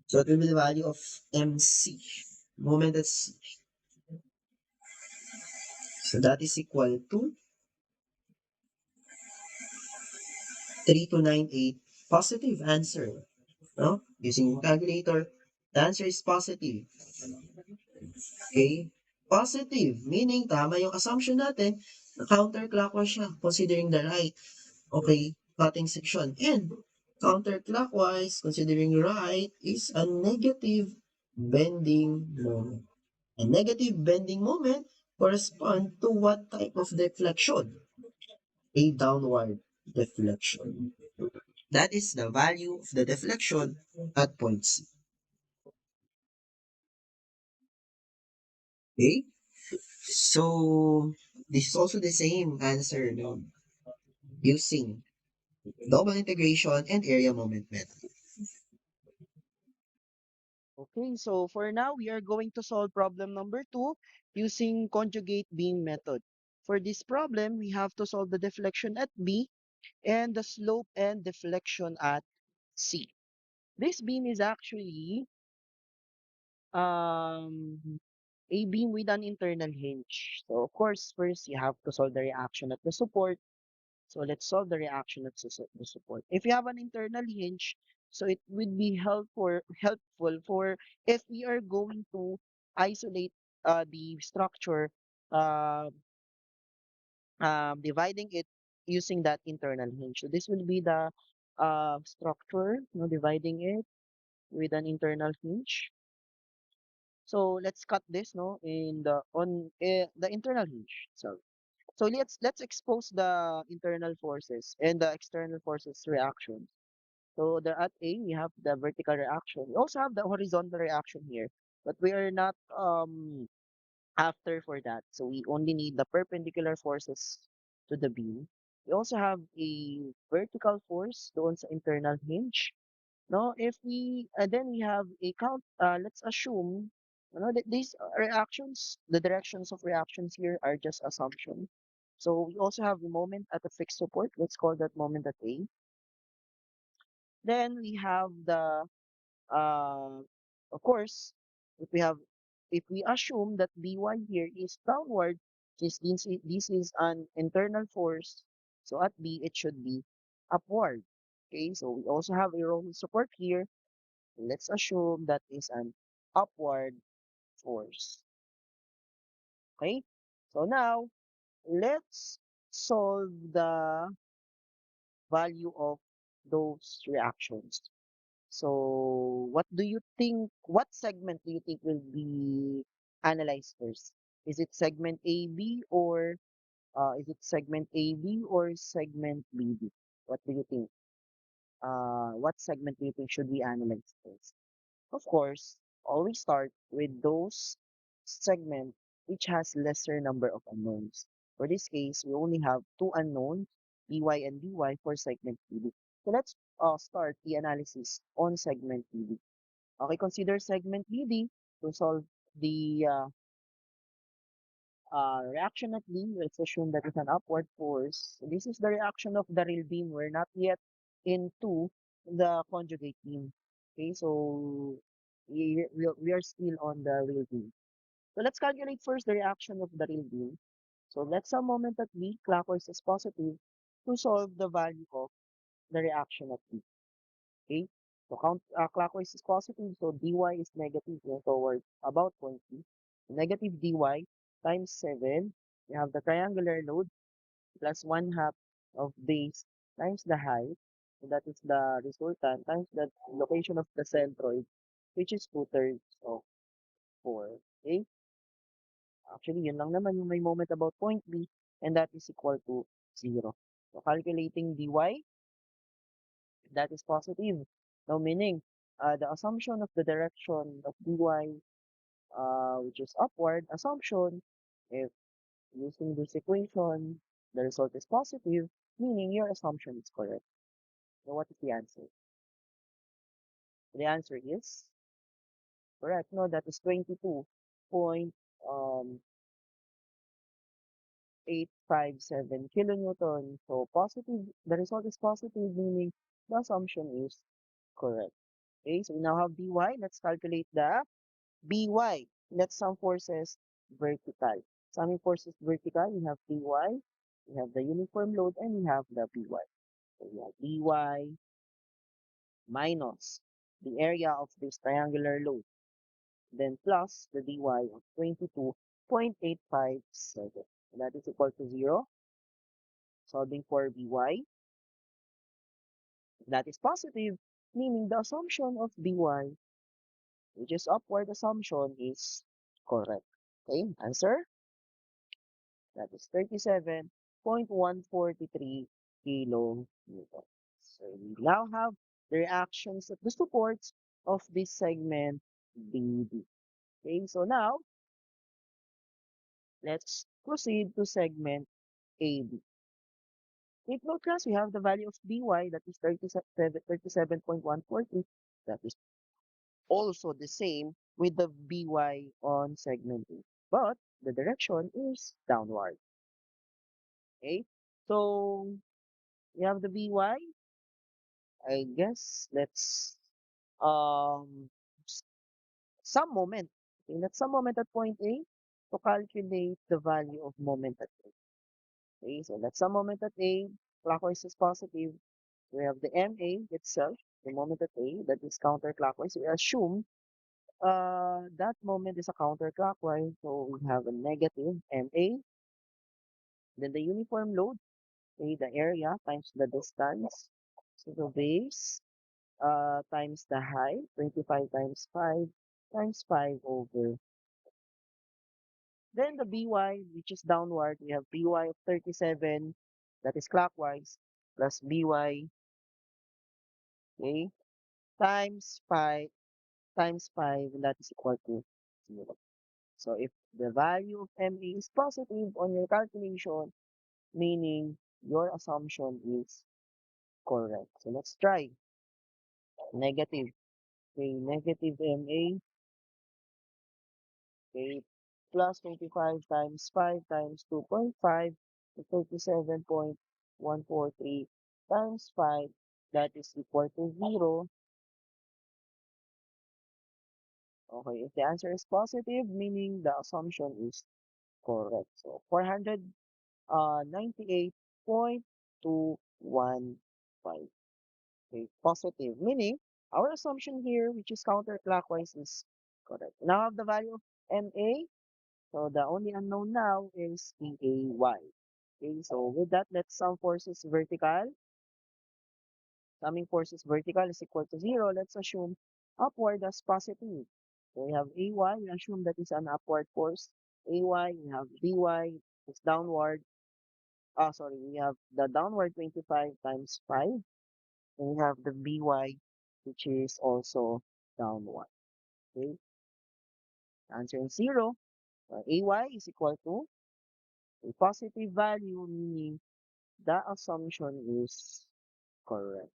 So it will be the value of MC, moment at C. So that is equal to 3298. Positive answer. No? Using calculator, the answer is positive. Okay? Positive, meaning tama yung assumption natin na counterclockwise siya considering the right. Okay, cutting section. And counterclockwise, considering right, is a negative bending moment. A negative bending moment correspond to what type of deflection? A downward deflection. That is the value of the deflection at point C. Okay? So, this is also the same answer no? Using double integration and area moment method. Okay, so for now, we are going to solve problem number 2 using conjugate beam method. For this problem, we have to solve the deflection at B and the slope and deflection at C. This beam is actually um, a beam with an internal hinge. So of course, first you have to solve the reaction at the support. So let's solve the reaction at the support. If you have an internal hinge, so it would be helpful for if we are going to isolate the structure, uh, dividing it using that internal hinge. So this will be the structure, dividing it with an internal hinge. So let's cut this, in the internal hinge. So let's expose the internal forces and the external forces reactions. So at A we have the vertical reaction. We also have the horizontal reaction here, but we are not after for that. So we only need the perpendicular forces to the beam. We also have a vertical force doon sa internal hinge. No, if we then we have a count. Let's assume, that these reactions, the directions of reactions here are just assumption. So we also have the moment at a fixed support. Let's call that moment at A. Then we have the uh, of course, if we have if we assume that By here is downward, since this is an internal force, so at B it should be upward. Okay, so we also have a Roman support here. Let's assume that is an upward force. Okay? So now, let's solve the value of those reactions. So, what segment do you think will be analyzed first? Is it segment AB or is it segment AB or segment BB? What do you think? What segment do you think should we analyze first? Of course, always start with those segment which has lesser number of unknowns. For this case, we only have two unknowns, By and Dy for segment PB. So let's start the analysis on segment PB. Okay, consider segment BD to solve the reaction at D. Let's assume that it's an upward force. This is the reaction of the real beam. We're not yet into the conjugate beam. Okay, so we are still on the real beam. So let's calculate first the reaction of the real beam. So let's some moment at B, clockwise is positive, to solve the value of the reaction at B. Okay, so clockwise is positive, so dy is negative toward about point B. Negative dy times 7, we have the triangular load plus 1/2 of base times the height, so that is the resultant, times the location of the centroid, which is 2/3 of 4. Okay? Actually, yun lang naman yung may moment about point B, and that is equal to 0. So, calculating dy, that is positive. Now, meaning, the assumption of the direction of dy, which is upward assumption, if using this equation, the result is positive, meaning your assumption is correct. So what is the answer? The answer is correct. No, that is 22.857 kilonewton. So positive, the result is positive, meaning the assumption is correct. Okay, so we now have dy. Let's calculate the by. Let's sum forces vertical. Summing forces vertical, we have dy, we have the uniform load, and we have the by. So we have dy minus the area of this triangular load, then plus the dy of 22.857. That is equal to 0. Solving for by, that is positive, meaning the assumption of by, which is upward assumption, is correct. Okay, answer? That is 37.143 kilonewtons. So we now have the reactions at the supports of this segment BD. Okay, so now let's proceed to segment AB. Take note class, we have the value of BY that is 37.142. That is also the same with the BY on segment A. But the direction is downward. Okay? So we have the BY. I guess let's um s- some moment. Okay, let's some moment at point A to calculate the value of moment at A. Okay, so let's some moment at A. Clockwise is positive. We have the MA itself, the moment at A, that is counterclockwise. We assume that moment is a counterclockwise, so we have a negative MA. Then the uniform load, okay, the area times the distance. So the base times the height, 25 times 5 times 5 over. Then the BY, which is downward, we have BY of 37, that is clockwise, plus BY, okay, times 5 times 5, and that is equal to 0. So if the value of MA is positive on your calculation, meaning your assumption is correct. So let's try negative. Okay, negative MA, okay, plus 25 times 5 times 2.5 to 37.143 times 5, that is equal to 0. Okay, if the answer is positive, meaning the assumption is correct. So 498.215. Okay, positive, meaning our assumption here, which is counterclockwise, is correct. Now have the value of MA. So the only unknown now is PAY. Okay, so with that, let's sum forces vertical. Summing forces vertical is equal to 0. Let's assume upward as positive. So we have AY, we assume that is an upward force. AY, we have BY, it's downward. Sorry, we have the downward 25 times 5. And we have the BY, which is also downward. Okay, answer is 0. AY is equal to a positive value, meaning the assumption is correct.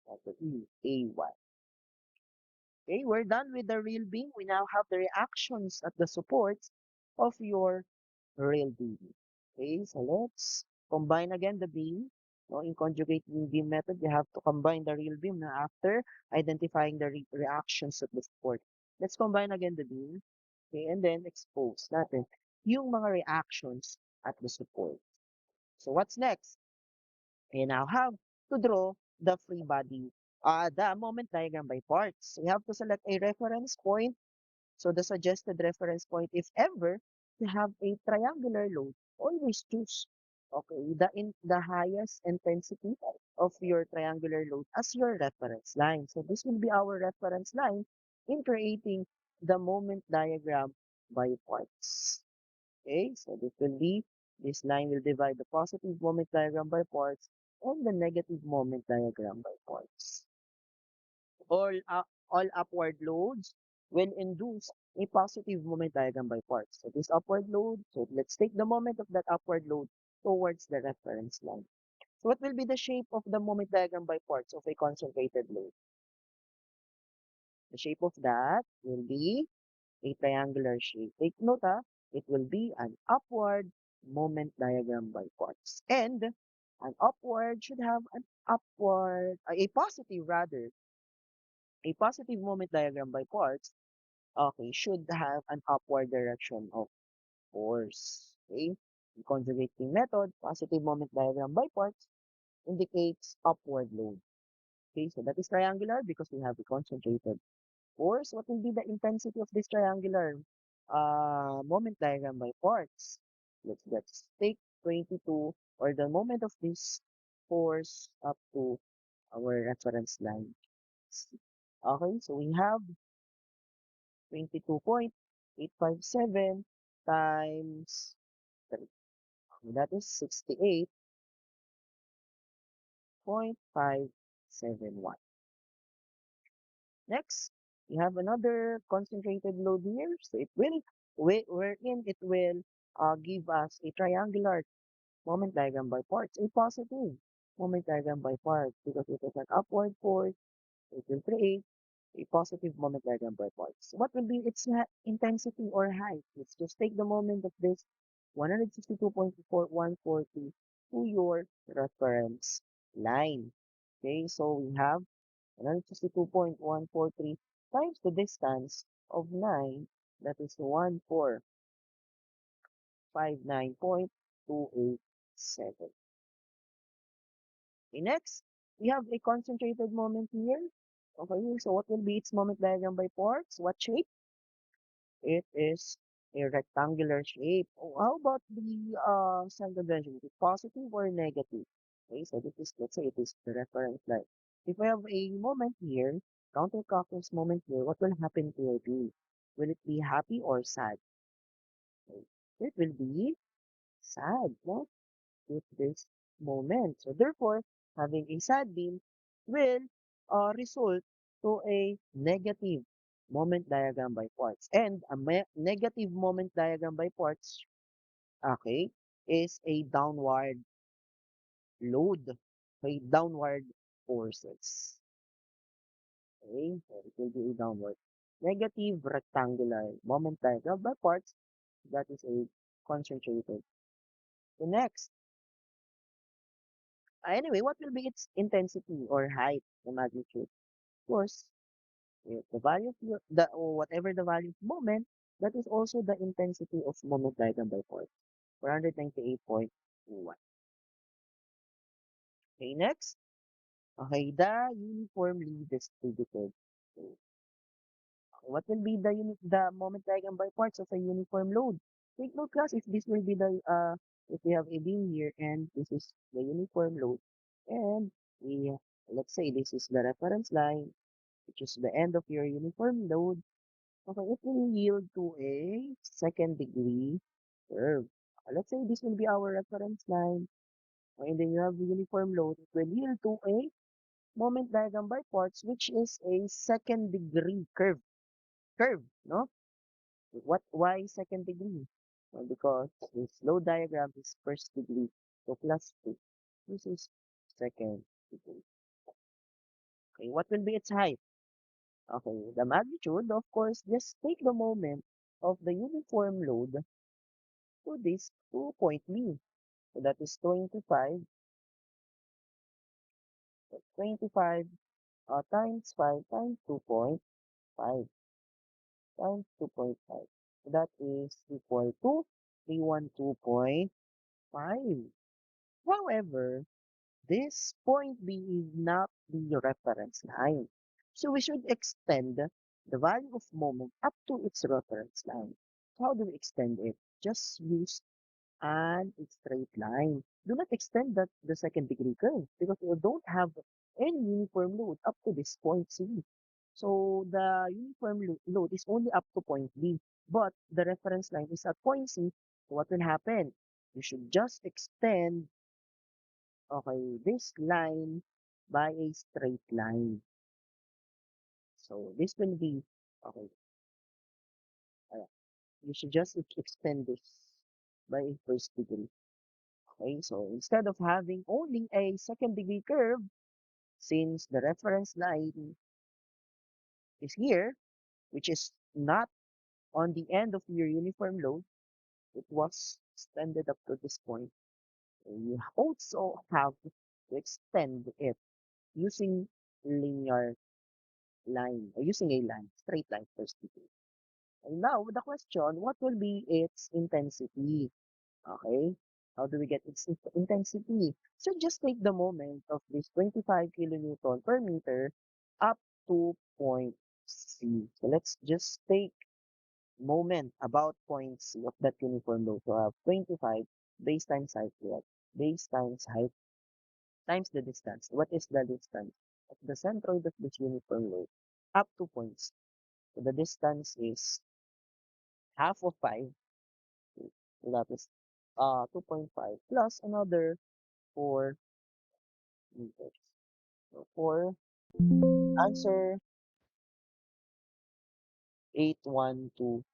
That would be AY. Okay, we're done with the real beam. We now have the reactions at the supports of your real beam. Okay, so let's combine again the beam. No, in conjugate beam method, you have to combine the real beam na after identifying the reactions at the support. Let's combine again the beam. Okay, and then expose natin yung mga reactions at the support. So what's next? We now have to draw the free body, the moment diagram by parts. We have to select a reference point. So the suggested reference point, if ever you have a triangular load, always choose the highest intensity of your triangular load as your reference line. So this will be our reference line in creating the moment diagram by parts. Okay, so this line will divide the positive moment diagram by parts and the negative moment diagram by parts. All, all upward loads will induce a positive moment diagram by parts. So this upward load, so let's take the moment of that upward load towards the reference line. So what will be the shape of the moment diagram by parts of a concentrated load? The shape of that will be a triangular shape. Take note, it will be an upward moment diagram by parts. And an upward should have an upward, a positive rather, a positive moment diagram by parts, okay, should have an upward direction of force. Okay? The conjugating method, positive moment diagram by parts, indicates upward load. Okay, so that is triangular because we have a concentrated force. What will be the intensity of this triangular moment diagram by parts? Let's take 22 or the moment of this force up to our reference line. Okay, so we have 22.857 times 3. That is 68 0.571. Next, we have another concentrated load here. So it will, wherein it will give us a triangular moment diagram by parts, a positive moment diagram by parts, because it is an upward force, it will create a positive moment diagram by parts. What will be its intensity or height? Let's just take the moment of this 162.4140 to your reference line. Okay, so we have 162.143 times the distance of 9, that is 1459.287. Okay, next, we have a concentrated moment here. Okay, so what will be its moment diagram by parts? What shape? It is a rectangular shape. Oh, how about the sign convention? Is it positive or negative? Okay, so this is, let's say it is the reference line. If I have a moment here, counterclockwise moment here, what will happen to your beam? Will it be happy or sad? Okay, it will be sad, no? With this moment. So therefore, having a sad beam will result to a negative moment diagram by parts. And a negative moment diagram by parts, okay, is a downward load, a downward forces. Okay, so it will be a downward negative rectangular moment diagram by parts. That is a concentrated. The next, anyway, what will be its intensity or height, the magnitude? Of course, the value of or whatever the value of moment, that is also the intensity of moment diagram by force, 498.21. Okay, next. Okay, the uniformly distributed. So, what will be the moment diagram by parts of a uniform load? Take note, class, if this will be the if we have a beam here and this is the uniform load, and we let's say this is the reference line, which is the end of your uniform load. Okay, it will yield to a second degree curve. Let's say this will be our reference line, and then you have the uniform load. It will yield to a moment diagram by parts, which is a second degree curve. Curve, no? Why second degree? Well, because the slow diagram is first degree, so plus 2. This is second degree. Okay, what will be its height? Okay, the magnitude, of course, just take the moment of the uniform load to this 2-point B. So that is 25, so 25 times 5 times 2.5 times 2.5. So that is equal to 312.5. However, this point B is not the reference line. So we should extend the value of moment up to its reference line. So how do we extend it? Just use and a straight line. Do not extend that the second degree curve because you don't have any uniform load up to this point C. So the uniform load is only up to point B, but the reference line is at point C. So what will happen? You should just extend, okay, this line by a straight line. So this will be, okay, uh, you should just extend this by a first degree. Okay, so instead of having only a second degree curve, since the reference line is here, which is not on the end of your uniform load, it was extended up to this point. And you also have to extend it using linear line, or using a line, straight line first degree. And now the question, what will be its intensity? Okay, how do we get its intensity? So just take the moment of this 25 kilonewton per meter up to point C. So let's just take moment about point C of that uniform load. So I have 25 base times height here. Base times height times the distance. What is the distance of the centroid of this uniform load up to point C? So the distance is half of 5. So that is 2.5 plus another 4 meters. So for answer 812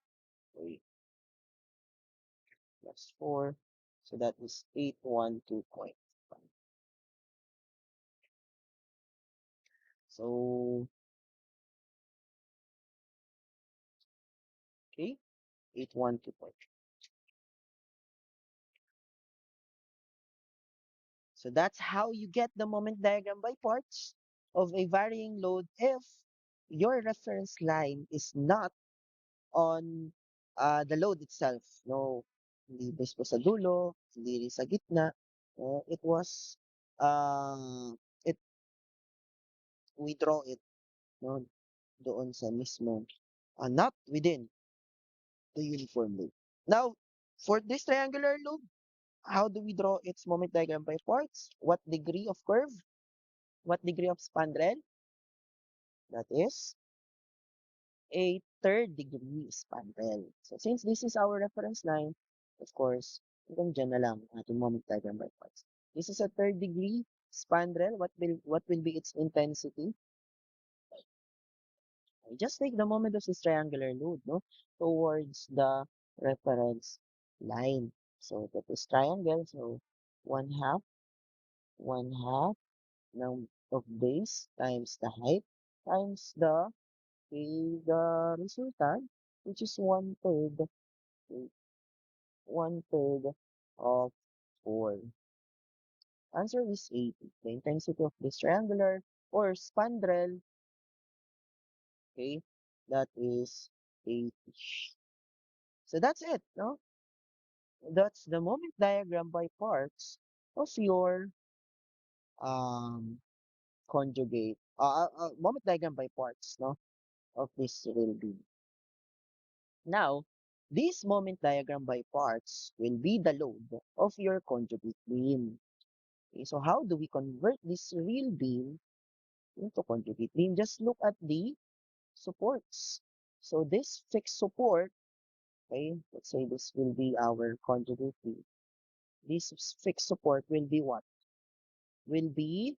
plus 4. So that is 812.5. So, okay, 812.5. So that's how you get the moment diagram by parts of a varying load if your reference line is not on the load itself. No, hindi mismo sa dulo, hindi rin sa gitna. It was, it, we draw it, no, doon sa mismo, not within the uniform loop. Now, for this triangular loop, how do we draw its moment diagram by parts? What degree of curve? What degree of spandrel? That is a third degree spandrel. So since this is our reference line, of course, hanggang dyan na lang ang ating moment diagram by parts. This is a third degree spandrel. What will be its intensity? Just take the moment of this triangular load, no, towards the reference line. So that is triangle. So one half, one half of base times the height times the resultant, which is okay, one third of 4. Answer is 80. The intensity of this triangular or spandrel, okay, that is 80. So that's it, no? That's the moment diagram by parts of your um conjugate moment diagram by parts, no, of this real beam. Now, this moment diagram by parts will be the load of your conjugate beam. Okay, so how do we convert this real beam into conjugate beam? Just look at the supports. So this fixed support, okay, let's say this will be our conjugate beam. This fixed support will be what? Will be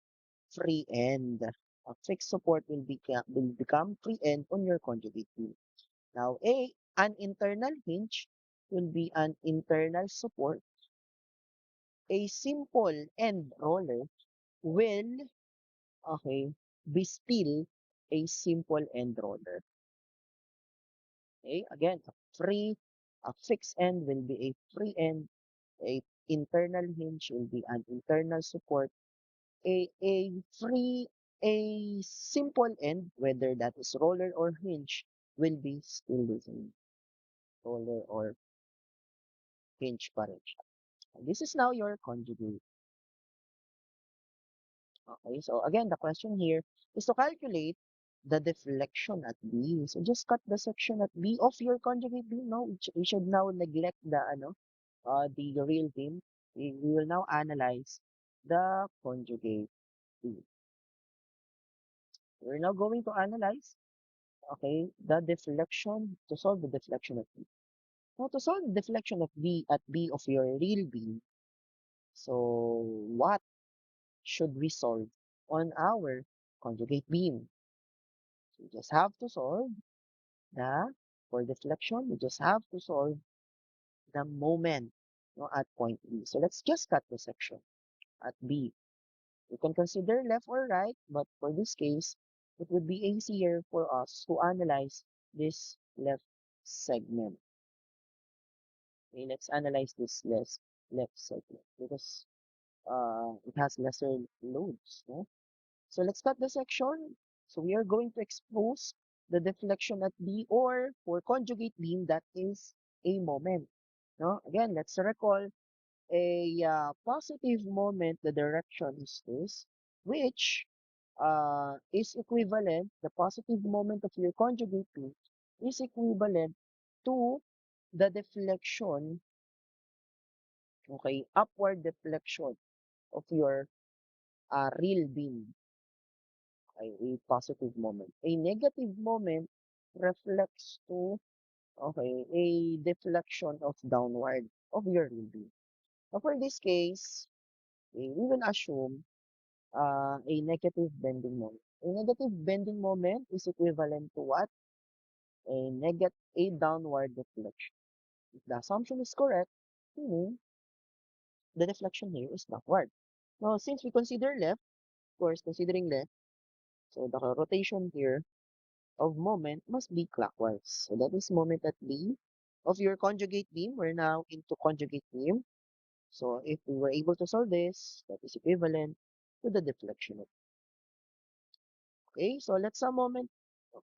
free end. A fixed support will become free end on your conjugate beam. Now, an internal hinge will be an internal support. A simple end roller will, okay, be still a simple end roller. Okay, again, a fixed end will be a free end. A internal hinge will be an internal support. A free, a simple end, whether that is roller or hinge, will be still the same. Roller or hinge pa rin siya. This is now your conjugate. Okay, so again, the question here is to calculate the deflection at B. So just cut the section at B of your conjugate beam. No, we should now neglect the real beam. We will now analyze the conjugate beam. We're now going to analyze, okay, the deflection to solve the deflection of B. Now, to solve the deflection of B at B of your real beam, so what should we solve on our conjugate beam? So you just have to solve the, for deflection, you just have to solve the moment, no, at point B. So let's just cut the section at B. You can consider left or right, but for this case, it would be easier for us to analyze this left segment. Okay, let's analyze this left segment because it has lesser loads. No? So let's cut the section. So we are going to expose the deflection at B, or for conjugate beam, that is a moment. No? Again, let's recall a positive moment, the direction is this, which is equivalent, the positive moment of your conjugate beam is equivalent to the deflection, okay, upward deflection of your real beam, okay, a positive moment. A negative moment reflects to, okay, a deflection of downward of your real beam. Now, for this case, okay, we will assume a negative bending moment. A negative bending moment is equivalent to what? A downward deflection. If the assumption is correct, meaning the deflection here is backward. Now, since we consider left, of course, considering left, so the rotation here of moment must be clockwise. So that is moment at B of your conjugate beam. We're now into conjugate beam. So if we were able to solve this, that is equivalent to the deflection. Okay, so let's some moment.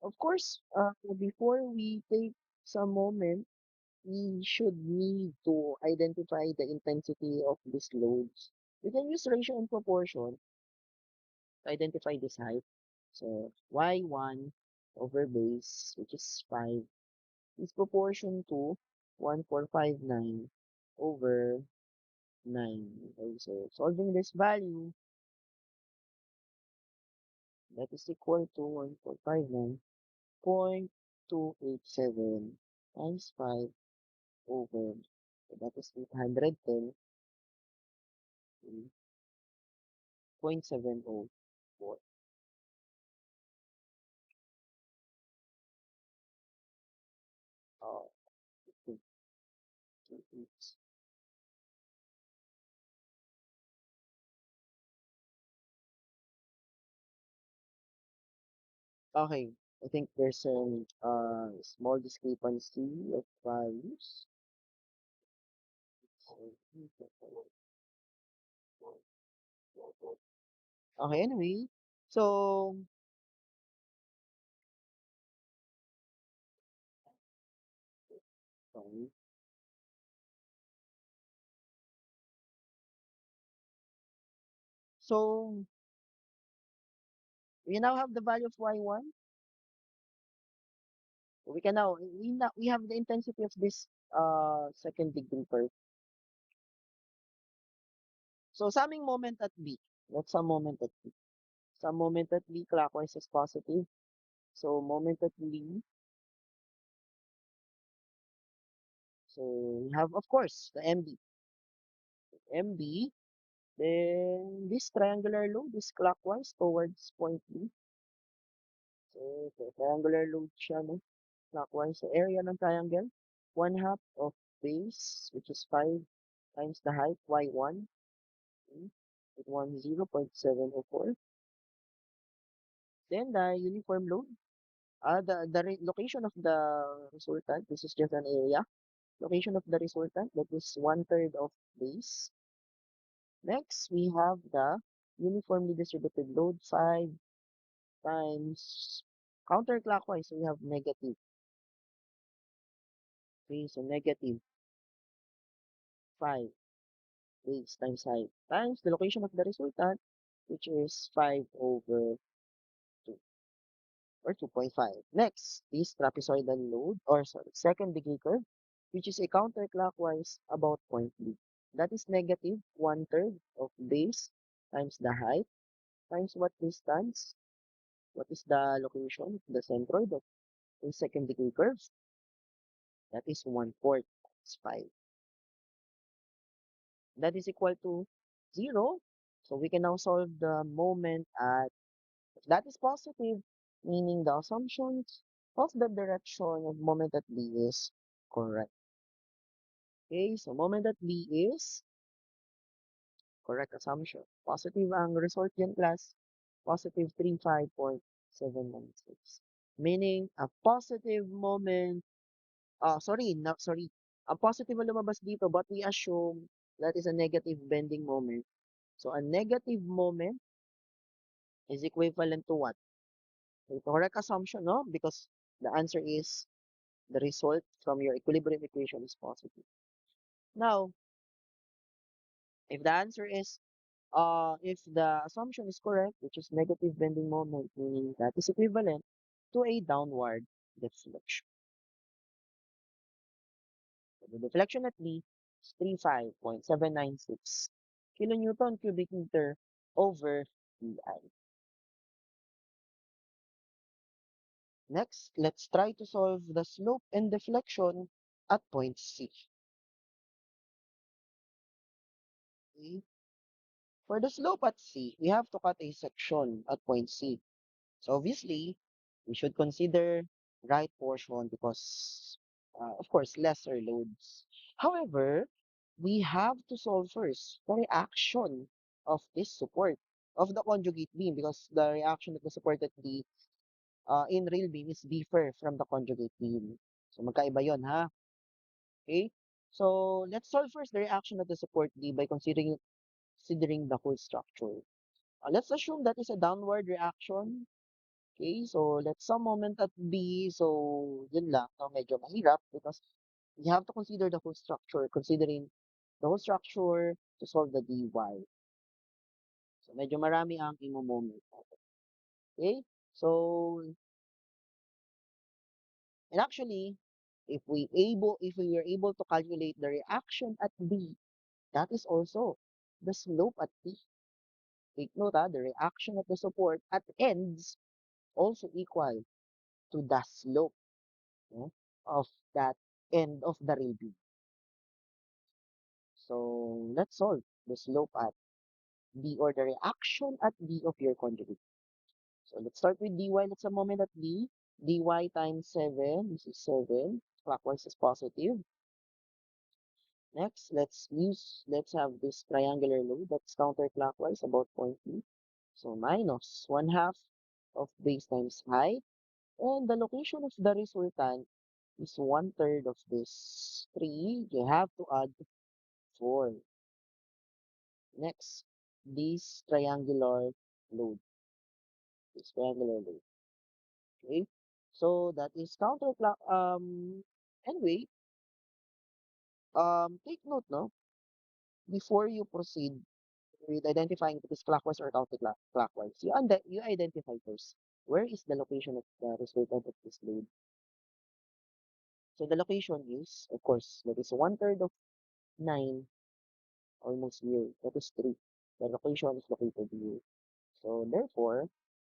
Of course, before we take some moment, we should need to identify the intensity of these loads. We can use ratio and proportion to identify this height. So y1 over base, which is 5, is proportion to 1459 over 9. Okay, so solving this value, that is equal to 1459.287 times 5 over, so that is 810.704. Uh, it- it's- okay, I think there's a small discrepancy of values. Okay, anyway, so, sorry. So we now have the value of y1. We have the intensity of this second degree curve. So summing moment at B. Let's sum moment at B. Sum moment at B clockwise is positive. So moment at B. So we have of course the MB. MB. Then this triangular load is clockwise towards point B. So triangular load siya, no? Clockwise. So area ng triangle, 1/2 of base, which is 5 times the height, y1. Okay. It was 0.704. Then the uniform load, location of the resultant, this is just an area. Location of the resultant, that is 1/3 of base. Next, we have the uniformly distributed load, 5 times counterclockwise, we have negative. Okay, so negative 5 base times height times the location of the resultant, which is 5 over 2 or 2.5. Next is trapezoidal load, or sorry, second degree curve, which is a counterclockwise about point B. That is negative 1/3 of base times the height times what distance, what is the location, the centroid of the second degree curves. That is 1/4 times 5. That is equal to 0. So we can now solve the moment at, if that is positive, meaning the assumptions of the direction of moment at B is correct. Okay, so moment at B is correct assumption. Positive ang result yan class, positive 35.796. Meaning, a positive moment, sorry. A positive ang lumabas dito, but we assume that is a negative bending moment. So, a negative moment is equivalent to what? The correct assumption, no? Because the answer is the result from your equilibrium equation is positive. Now, if the answer is, if the assumption is correct, which is negative bending moment, meaning that is equivalent to a downward deflection. So the deflection at B is 35.796 kilonewton cubic meter over PI. Next, let's try to solve the slope and deflection at point C. Okay. For the slope at C, we have to cut a section at point C. So obviously, we should consider right portion because, of course, lesser loads. However, we have to solve first the reaction of this support of the conjugate beam because the reaction of the supported beam in rail beam is differ from the conjugate beam. So magkaiba yon ha. Okay? So let's solve first the reaction of the support beam by considering the whole structure. Let's assume that is a downward reaction. Okay, so let's some moment at B. So yun lang. No, medyo mahirap because we have to consider the whole structure, considering the whole structure to solve the dy. So medyo marami ang imo-moment. Okay? So, and actually, if we were able to calculate the reaction at B, that is also the slope at P. Take note, the reaction of the support at ends also equal to the slope, no, of that end of the rail beam. So let's solve the slope at B or the reaction at B of your conjugate. So let's start with dy. Let's a moment at B. dy times 7. This is 7. Clockwise is positive. Next, let's have this triangular load that's counterclockwise about point P. So minus 1/2 of base times height. And the location of the resultant is 1/3 of this 3. You have to add 4. Next, this triangular load. This triangular load. Okay? So that is counterclock. Anyway, take note, no? Before you proceed with identifying if it is clockwise or counterclockwise, you identify first where is the location of the resultant of this load. So the location is, of course, that is 1/3 of 9, almost here. That is 3. The location is located here. So therefore,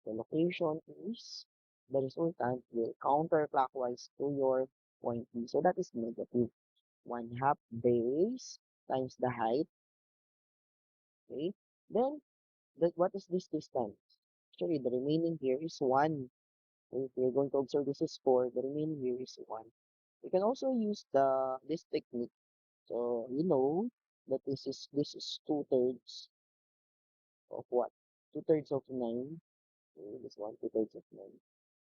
the location is the resultant will counterclockwise to your point B. So that is negative 1/2 base times the height. Okay. Then what is this distance? Actually, the remaining here is 1. So if you're going to observe this is 4, the remaining here is 1. You can also use this technique. So you know that this is 2/3 of what? 2/3 of 9. Okay, this one 2/3 of 9.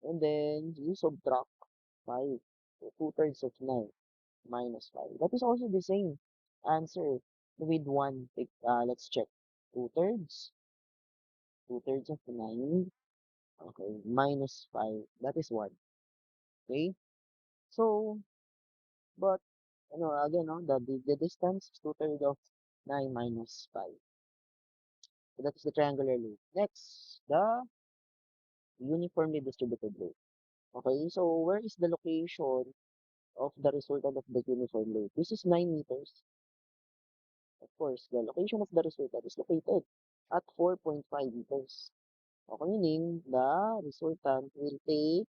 And then you subtract 5. So 2/3 of 9 minus 5. That is also the same answer with 1. Let's check. 2/3. 2/3 of 9. Okay, minus 5. That is 1. Okay? So, but, again, no, the distance is 2/3 of 9 minus 5. So that is the triangular loop. Next, the uniformly distributed loop. Okay, so where is the location of the resultant of the uniform loop? This is 9 meters. Of course, the location of the resultant is located at 4.5 meters. Okay, meaning the resultant will take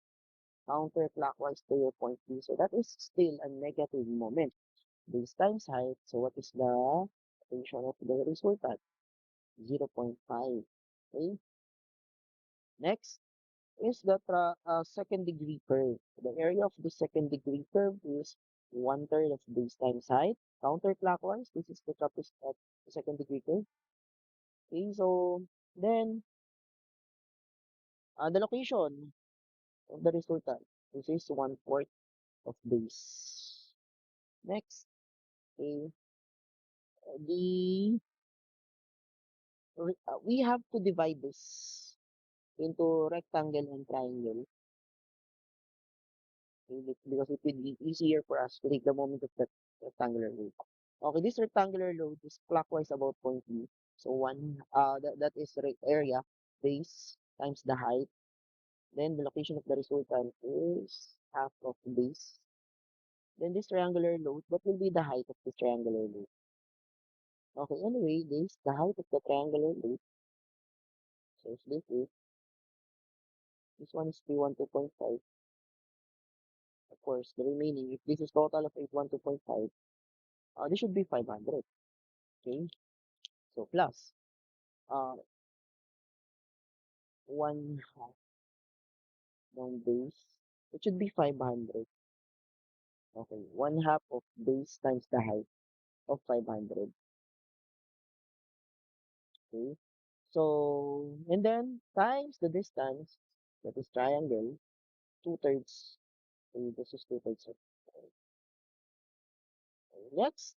counterclockwise to your point B. So that is still a negative moment. Base times height. So what is the location of the resultant? 0.5. Okay. Next is the second degree curve. The area of the second degree curve is 1/3 of base times height. Counterclockwise, this is the trapezoid of the second degree curve. Okay, so then the location of the resultant, this is 1/4 of base. Next, okay, the we have to divide this into rectangle and triangle, okay, because it will be easier for us to take the moment of that rectangular load. Okay, this rectangular load is clockwise about point B. So that is the area base times the height. Then the location of the resultant is half of base. Then this triangular load, what will be the height of this triangular load? Okay, anyway, this the height of the triangular loop. So if this one is 312.5. Of course, the remaining, if this is total of 812.5, this should be 500. Okay, so plus. uh, one half ng base. It should be 500. Okay, one half of base times the height of 500. Okay, so and then times the distance, that is triangle, 2/3. So this is 2/3 of. Next,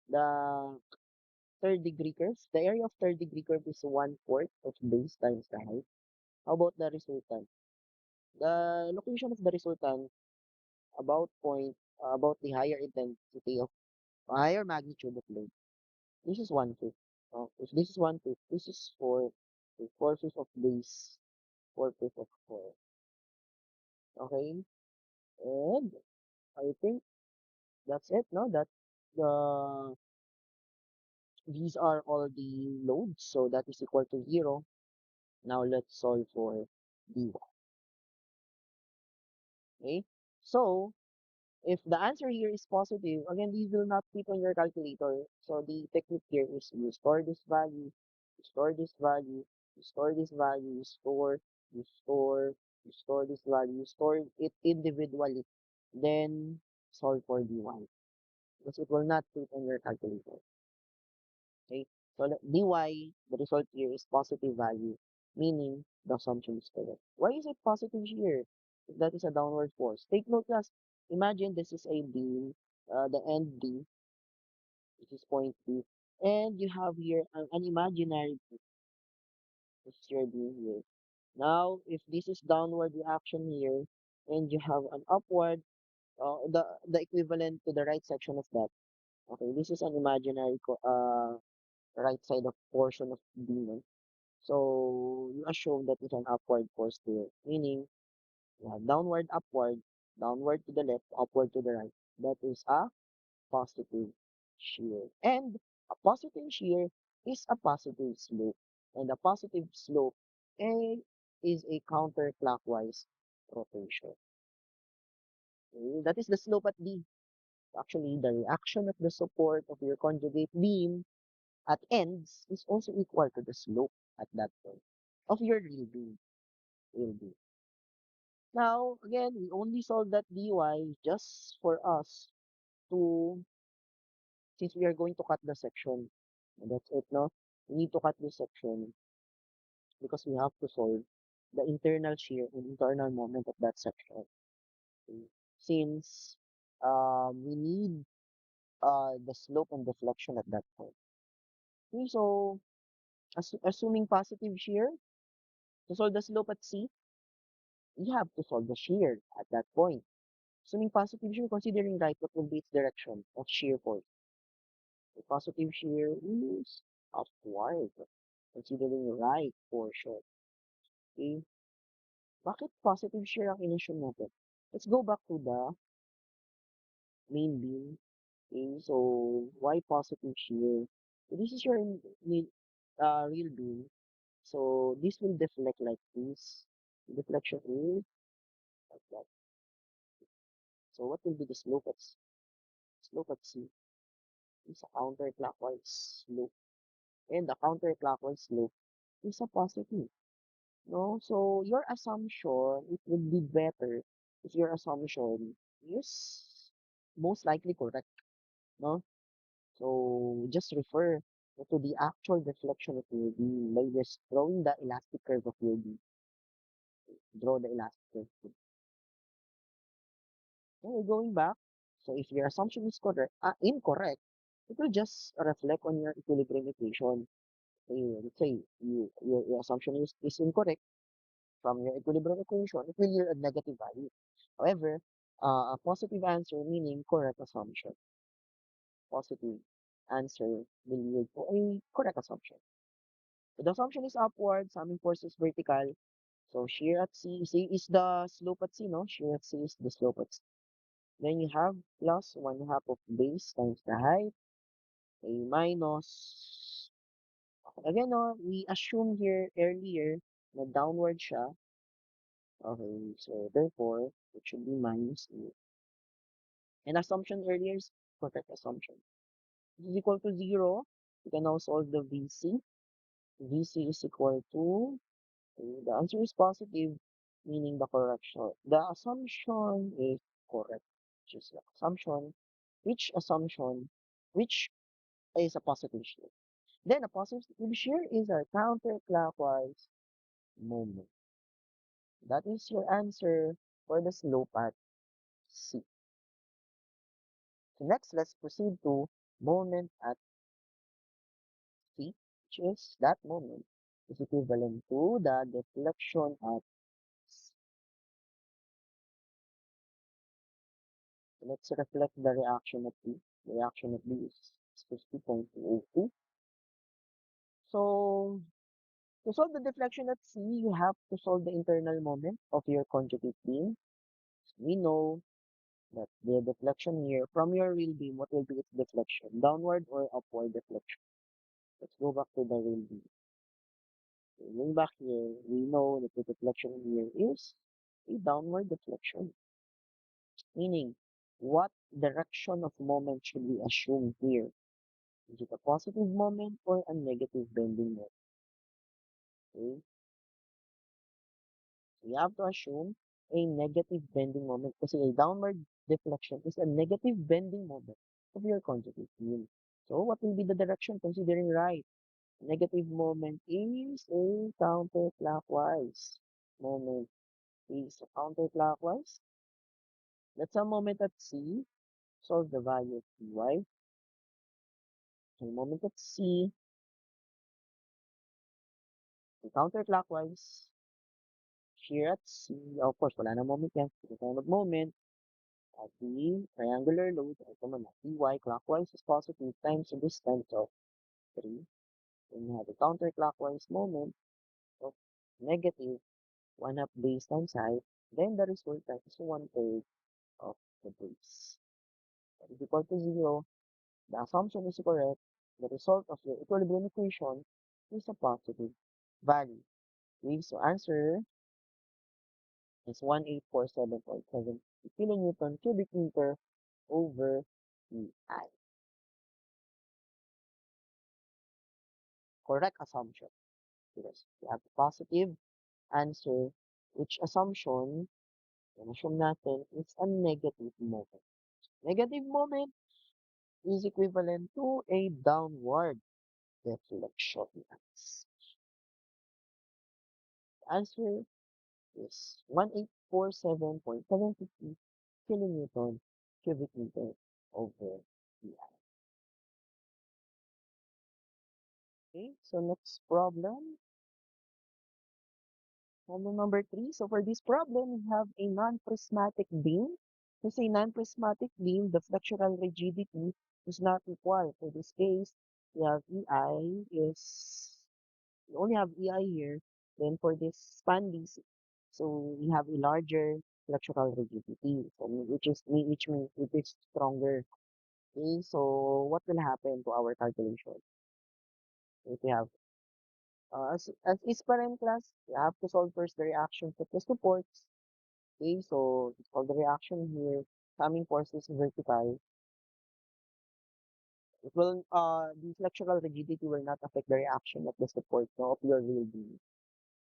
the third degree curve. The area of third degree curve is 1/4 of base times the height. How about the resultant? The location of the resultant about about the higher intensity of higher magnitude of load. This is 1/5. If this is 1/5, this is 4/5 of base, 4/5 of 4. Okay, and I think that's it. No, that the these are all the loads, so that is equal to 0. Now let's solve for dy. Okay, so if the answer here is positive, again, these will not fit on your calculator. So the technique here is you store this value, you store this value, you store this value, you store, you store this value, you store it individually, then solve for dy because it will not fit on your calculator. Okay, so dy, the result here is positive value, meaning the assumption is correct. Why is it positive here? If that is a downward force. Take note, class. Imagine this is a beam, the end B, which is point B, and you have here an imaginary beam, which is your beam here. Now, if this is downward reaction here, and you have an upward, the equivalent to the right section of that. Okay, this is an imaginary right side of portion of beam. So you assume that it's an upward force there, meaning you have downward to the left, upward to the right. That is a positive shear. And a positive shear is a positive slope. And a positive slope A is a counterclockwise rotation. Okay? That is the slope at D. Actually, the reaction of the support of your conjugate beam at ends is also equal to the slope at that point of your real beam. Real beam. Now, again, we only solve that dy just for us to, since we are going to cut the section. And that's it, no? We need to cut this section because we have to solve the internal shear and internal moment of that section. Okay? Since we need the slope and deflection at that point. Okay, so assuming positive shear, to solve the slope at C, we have to solve the shear at that point. Assuming positive shear, considering right, what will be its direction of shear force? The positive shear is upward, considering right portion. Okay? Bakit positive shear ang in-assume natin? Let's go back to the main beam. Okay? So, why positive shear? So, this is your real beam. So, this will deflect like this. Deflection is like that. So, what will be the slope at C? Is a counterclockwise slope. And the counterclockwise slope is a positive. No? So your assumption, it would be better if your assumption is most likely correct. No? So just refer to the actual deflection of your beam by just drawing the elastic curve of your beam. Draw the elastic curve. Okay, going back. So if your assumption is incorrect, it will just reflect on your equilibrium equation. Let's say your assumption is incorrect from your equilibrium equation, it will yield a negative value. However, a positive answer meaning correct assumption. Positive answer will yield to a correct assumption. So the assumption is upward, summing force is vertical. So shear at C is the slope at C, no? Shear at C is the slope at C. Then you have plus 1/2 of base times the height, a minus. Again, no, we assume here earlier na downward siya. Okay, so therefore, it should be minus A. And assumption earlier is correct assumption. This is equal to 0. You can now solve the VC. VC is equal to, the answer is positive, meaning the assumption is correct, which is the assumption, which is a positive shear. Then a positive shear is a counterclockwise moment. That is your answer for the slope at C. So next, let's proceed to moment at C, which is that moment is equivalent to the deflection at C. So let's reflect the reaction at B. The reaction at B is 50.202. So to solve the deflection at C, you have to solve the internal moment of your conjugate beam. We know that the deflection here from your real beam, what will be its deflection? Downward or upward deflection? Let's go back to the real beam. Going back here, we know that the deflection here is a downward deflection, meaning what direction of moment should we assume here? Is it a positive moment or a negative bending moment? Okay, so we have to assume a negative bending moment because a downward deflection is a negative bending moment of your conjugate beam. So what will be the direction considering right? Negative moment is a counterclockwise moment. Is a counterclockwise. That's a moment at C. Solve the value of Py. So moment at C, the counterclockwise. Here at C, of course, wala na moment yan. The kind of moment at the triangular load, ito naman, Py clockwise is positive times the distance of 3. Then you have the counterclockwise moment of negative 1/2 base times height. Then the resultant is 1/3 of the base. That is equal to 0. The assumption is correct. The result of your equilibrium equation is a positive value. Okay, so answer is 1847.7 kilonewton cubic meter over EI. Correct assumption because we have a positive answer, which assumption, yung assume natin, is a negative moment. Negative moment is equivalent to a downward deflection. The answer is 1847.750 kilonewton cubic meter over EI. Okay, so next problem. Problem number 3. So for this problem, we have a non-prismatic beam. To say non-prismatic beam, the flexural rigidity is not required. For this case, we have EI is, we only have EI here. Then for this span BC, so we have a larger flexural rigidity, so which means it is stronger. Okay, so what will happen to our calculation? If we have as is parent class, we have to solve first the reaction to the supports. Okay, so it's called the reaction here. Coming force is vertical. It will the flexural rigidity will not affect the reaction of the support no, of your real beam.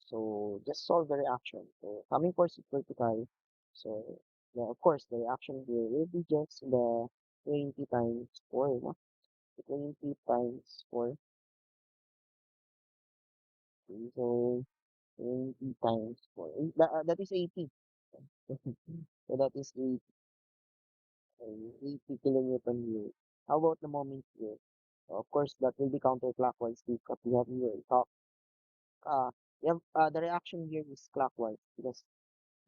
So just solve the reaction. So coming force is vertical. So yeah, of course the reaction here will be just the 20 times 4, no? 20 times 4. Okay, so 20 times 4. That is 80. So that is 80 kilonewton here. How about the moment here? So of course, that will be counterclockwise because we have here top. Uh, we have the reaction here is clockwise because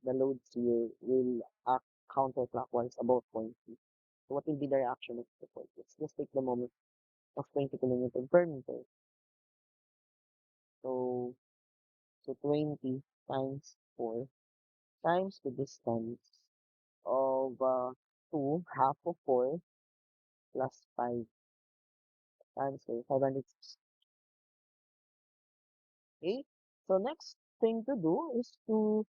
the loads here will act counterclockwise above point P. So what will be the reaction of the point? Let's just take the moment of 20 kilonewton per meter. So so 20 times 4 times the distance of 2 half of 4 plus 5 answer 500. Okay, so next thing to do is to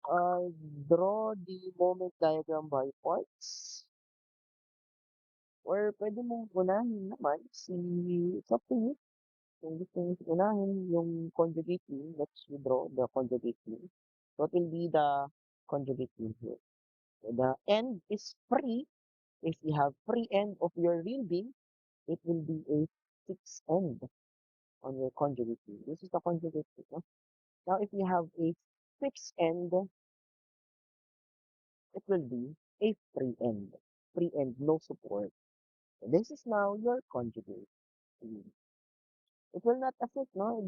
uh, draw the moment diagram by parts. Or pwede mong unahin naman si, it's up to you. kung gusto nyo unahin yung conjugate mean, let's draw the conjugate mean. What will be the conjugate mean here? So the end is free. If you have free end of your real beam, it will be a fixed end on your conjugate mean. This is the conjugate mean. No? Now, if you have a fixed end, it will be a free end. Free end, no support. So this is now your conjugate mean. It will not affect, no?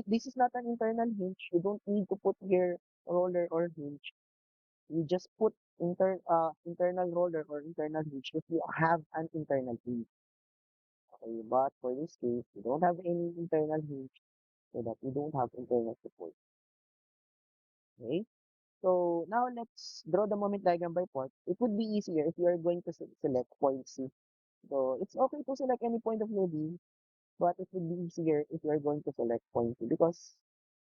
This is not an internal hinge. You don't need to put here roller or hinge. You just put internal roller or internal hinge if you have an internal hinge. Okay, but for this case, you don't have any internal hinge, so that you don't have internal support. Okay? So now let's draw the moment diagram by point. It would be easier if you are going to select point C. So it's okay to select any point of your B, but it would be easier if you are going to select point C because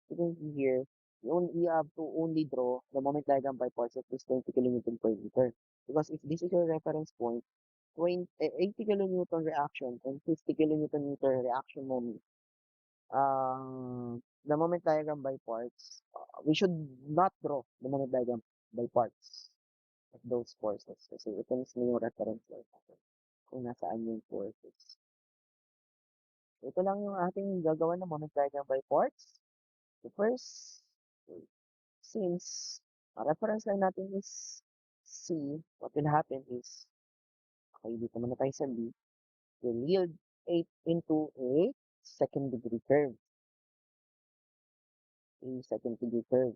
you can see here, you have to only draw the moment diagram by parts at least 20 kilonewton per meter. Because if this is your reference point, 80 kilonewton reaction and 50 kilonewton meter reaction moment, the moment diagram by parts, we should not draw the moment diagram by parts of those forces kasi ito mismo yung reference line natin kung nasaan yung forces. Ito lang yung ating gagawa ng moment diagram by parts. So first, since reference line natin is C, what will happen is, okay, dito muna tayo sa B, will yield 8 into a second degree curve. A second degree curve.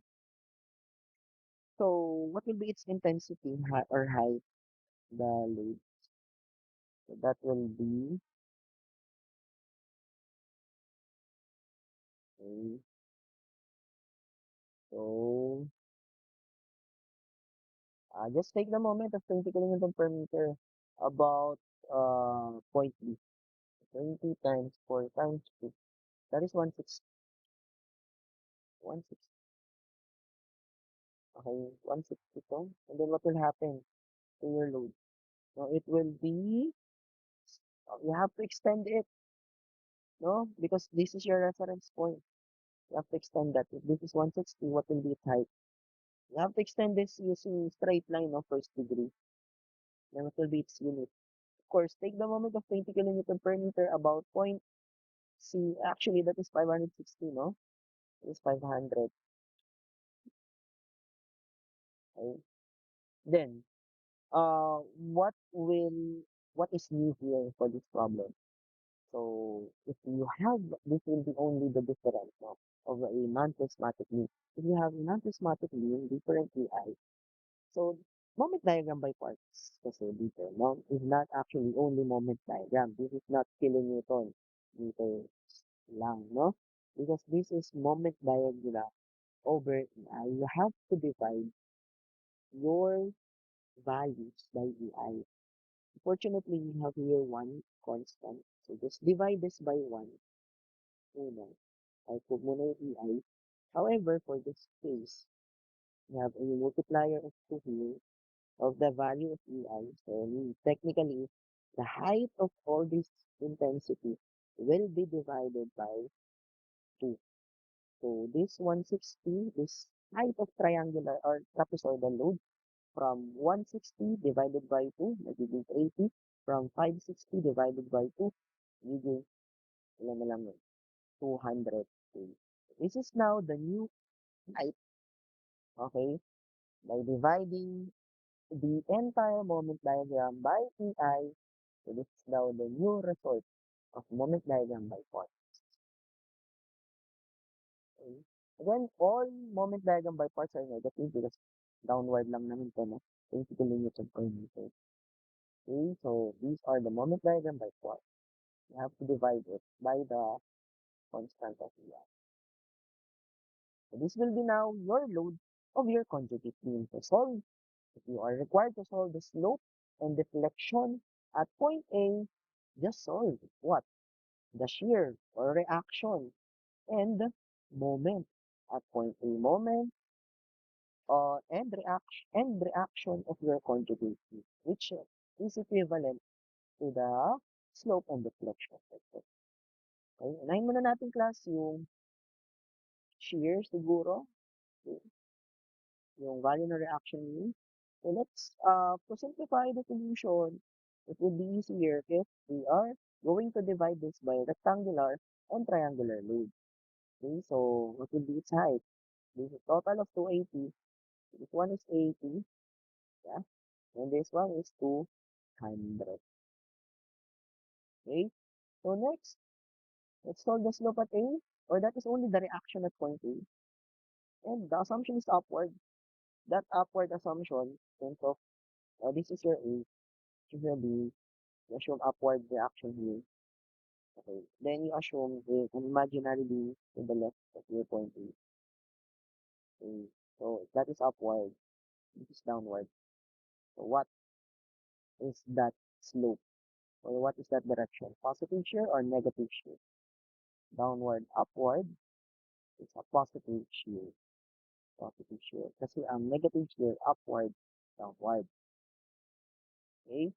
So, what will be its intensity or height? The load. So, that will be, okay, so, just take the moment of 20 kilonewton per meter about point B. 20 times 4 times 2. That is 160. 160. Okay, 160 to. And then what will happen to your load? Now, it will be, you have to extend it, no? Because this is your reference point. You have to extend that. If this is 160, what will be its height? You have to extend this using straight line of first degree. Then what will be its unit? Of course, take the moment of 20 kilonewton per meter about point C. Actually, that is 560, no? It is 500. Okay. Then, what is new here for this problem? So, if you have, this will be only the difference, no, of a non-prismatic mean. If you have a non-prismatic mean, different EI, so moment diagram by parts kasi dito, no, is not actually only moment diagram. This is not kilonewton meters lang, no? Because this is moment diagram over EI. You have to divide your values by EI. Fortunately, we have here one constant. So just divide this by 1 muna. I put muna yung EI. However, for this case, we have a multiplier of 2 here of the value of EI. So technically, the height of all this intensity will be divided by 2. So this 160, this height of triangular or trapezoidal load from 160 divided by 2, nagiging 80. From 560 divided by 2, nagiging, ilan na lang yun, 200. This is now the new height, okay, by dividing the entire moment diagram by EI. So this is now the new result of moment diagram by point. Okay. Again, all moment diagram by parts are negative because downward lang naman ito, no? 20 kilonewton per meter. Okay, so these are the moment diagram by parts. You have to divide it by the constant of EI. So this will be now your load of your conjugate beam to solve. If you are required to solve the slope and deflection at point A, just solve what? The shear or reaction and moment at point A moment and reaction of your conjugate heat, which is equivalent to the slope and deflection vector. Okay, unahin muna natin class yung shear siguro, okay, yung value ng reaction mean. So let's to simplify the solution, it would be easier if we are going to divide this by rectangular and triangular load. Okay, so what would be its height? This is total of 280. This one is 80, yeah, and this one is 200. Okay, so next, let's solve the slope at A, or that is only the reaction at point A, and the assumption is upward. That upward assumption, since of this is your A, this is your B, you assume upward reaction here. Okay, then you assume an imaginary B to the left of your point A. Okay, so that is upward, this is downward. So what is that slope, or what is that direction? Positive shear or negative shear? Downward, upward, it's a positive shear. Positive shear. Kasi ang negative shear, upward, downward. Okay?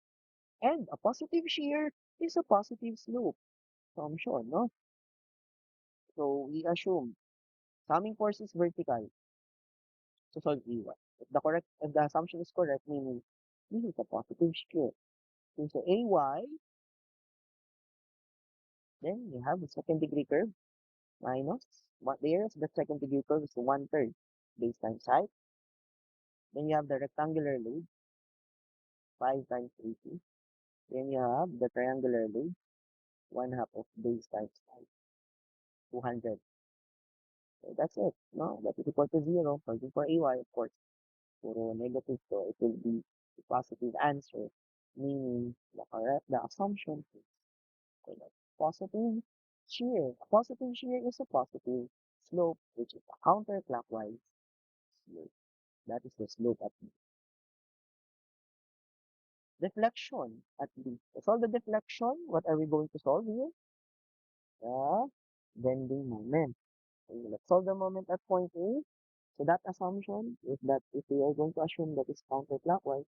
And a positive shear is a positive slope. Assumption, no? So, we assume summing force is vertical to solve E1. If the assumption is correct, meaning this is a positive shear. Okay, so AY, then you have the second degree curve minus what there's the second degree curve is 1/3 base times height. Then you have the rectangular load, 5 times 80. Then you have the triangular load, 1/2 of base times height, 200. So that's it. No, that is equal to 0. For AY, of course, puro negative, so it will be a positive answer, meaning the assumption is correct. Positive shear. A positive shear is a positive slope, which is a counterclockwise shear. That is the slope at B. Deflection at B. To solve the deflection, what are we going to solve here? The bending moment. Okay, let's solve the moment at point A. So that assumption is that if we are going to assume that it's counterclockwise,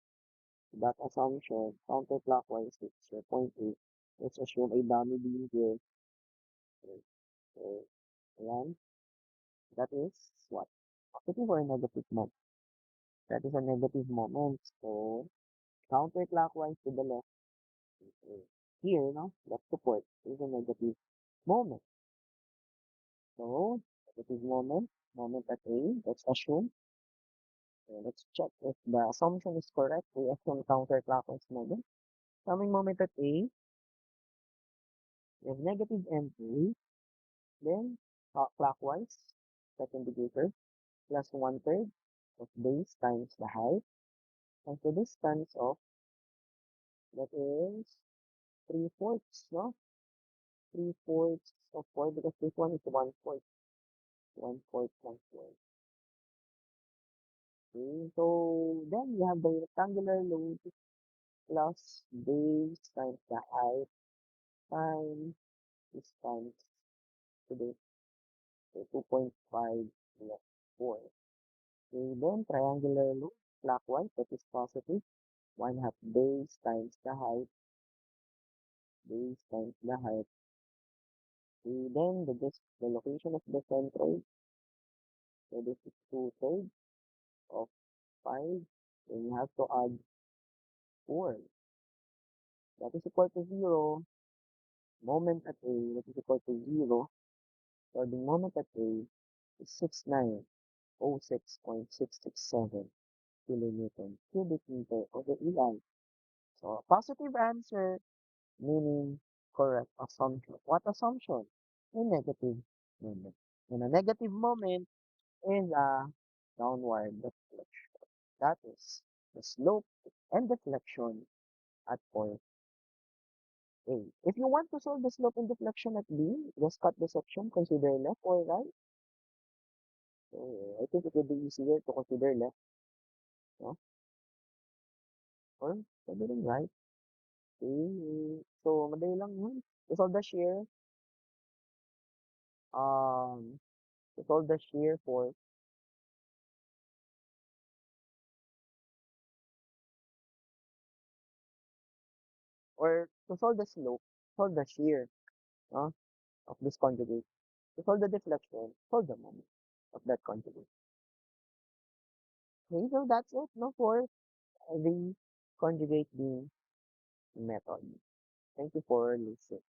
that assumption counterclockwise is your point A. Let's assume a dummy beam here. Okay, so ayan, that is what? Positive or negative moment? That is a negative moment. So counterclockwise to the left. Okay. Here, no, left support is a negative moment. So negative moment at A. Let's assume. Let's check if the assumption is correct. We assume counterclockwise moment. Coming moment at A, we have negative M2, then clockwise, second degree curve, plus 1/3 of base times the height, and the distance of, that is 3/4, no? 3/4 of 4, because this one is 1/4, 1/4, 1/4. Okay, so then you have the rectangular load plus base times the height times distance to the, so 2.5 plus 4. Okay, then triangular loop clockwise, that is positive. 1/2 base times the height, base times the height. Okay, then the location of the centroid, so this is 2/3 of 5. Then you have to add 4. That is equal to 0. Moment at A, that is equal to 0. So the moment at A is 6906.667 kilonewton cubic meter over EI. So a positive answer, meaning correct assumption. What assumption? A negative moment. And a negative moment is a downward deflection. That is the slope and deflection at point A. If you want to solve the slope and deflection at B, just cut the section, consider left or right. So I think it would be easier to consider left, no? Or pwede rin right. Okay. So madali lang yun. To solve the shear, um, to solve the shear for, or to solve the slope, solve the shear, no? of this conjugate. To solve the deflection, solve the moment of that conjugate. Okay, so that's it, no, for the conjugate beam method. Thank you for listening.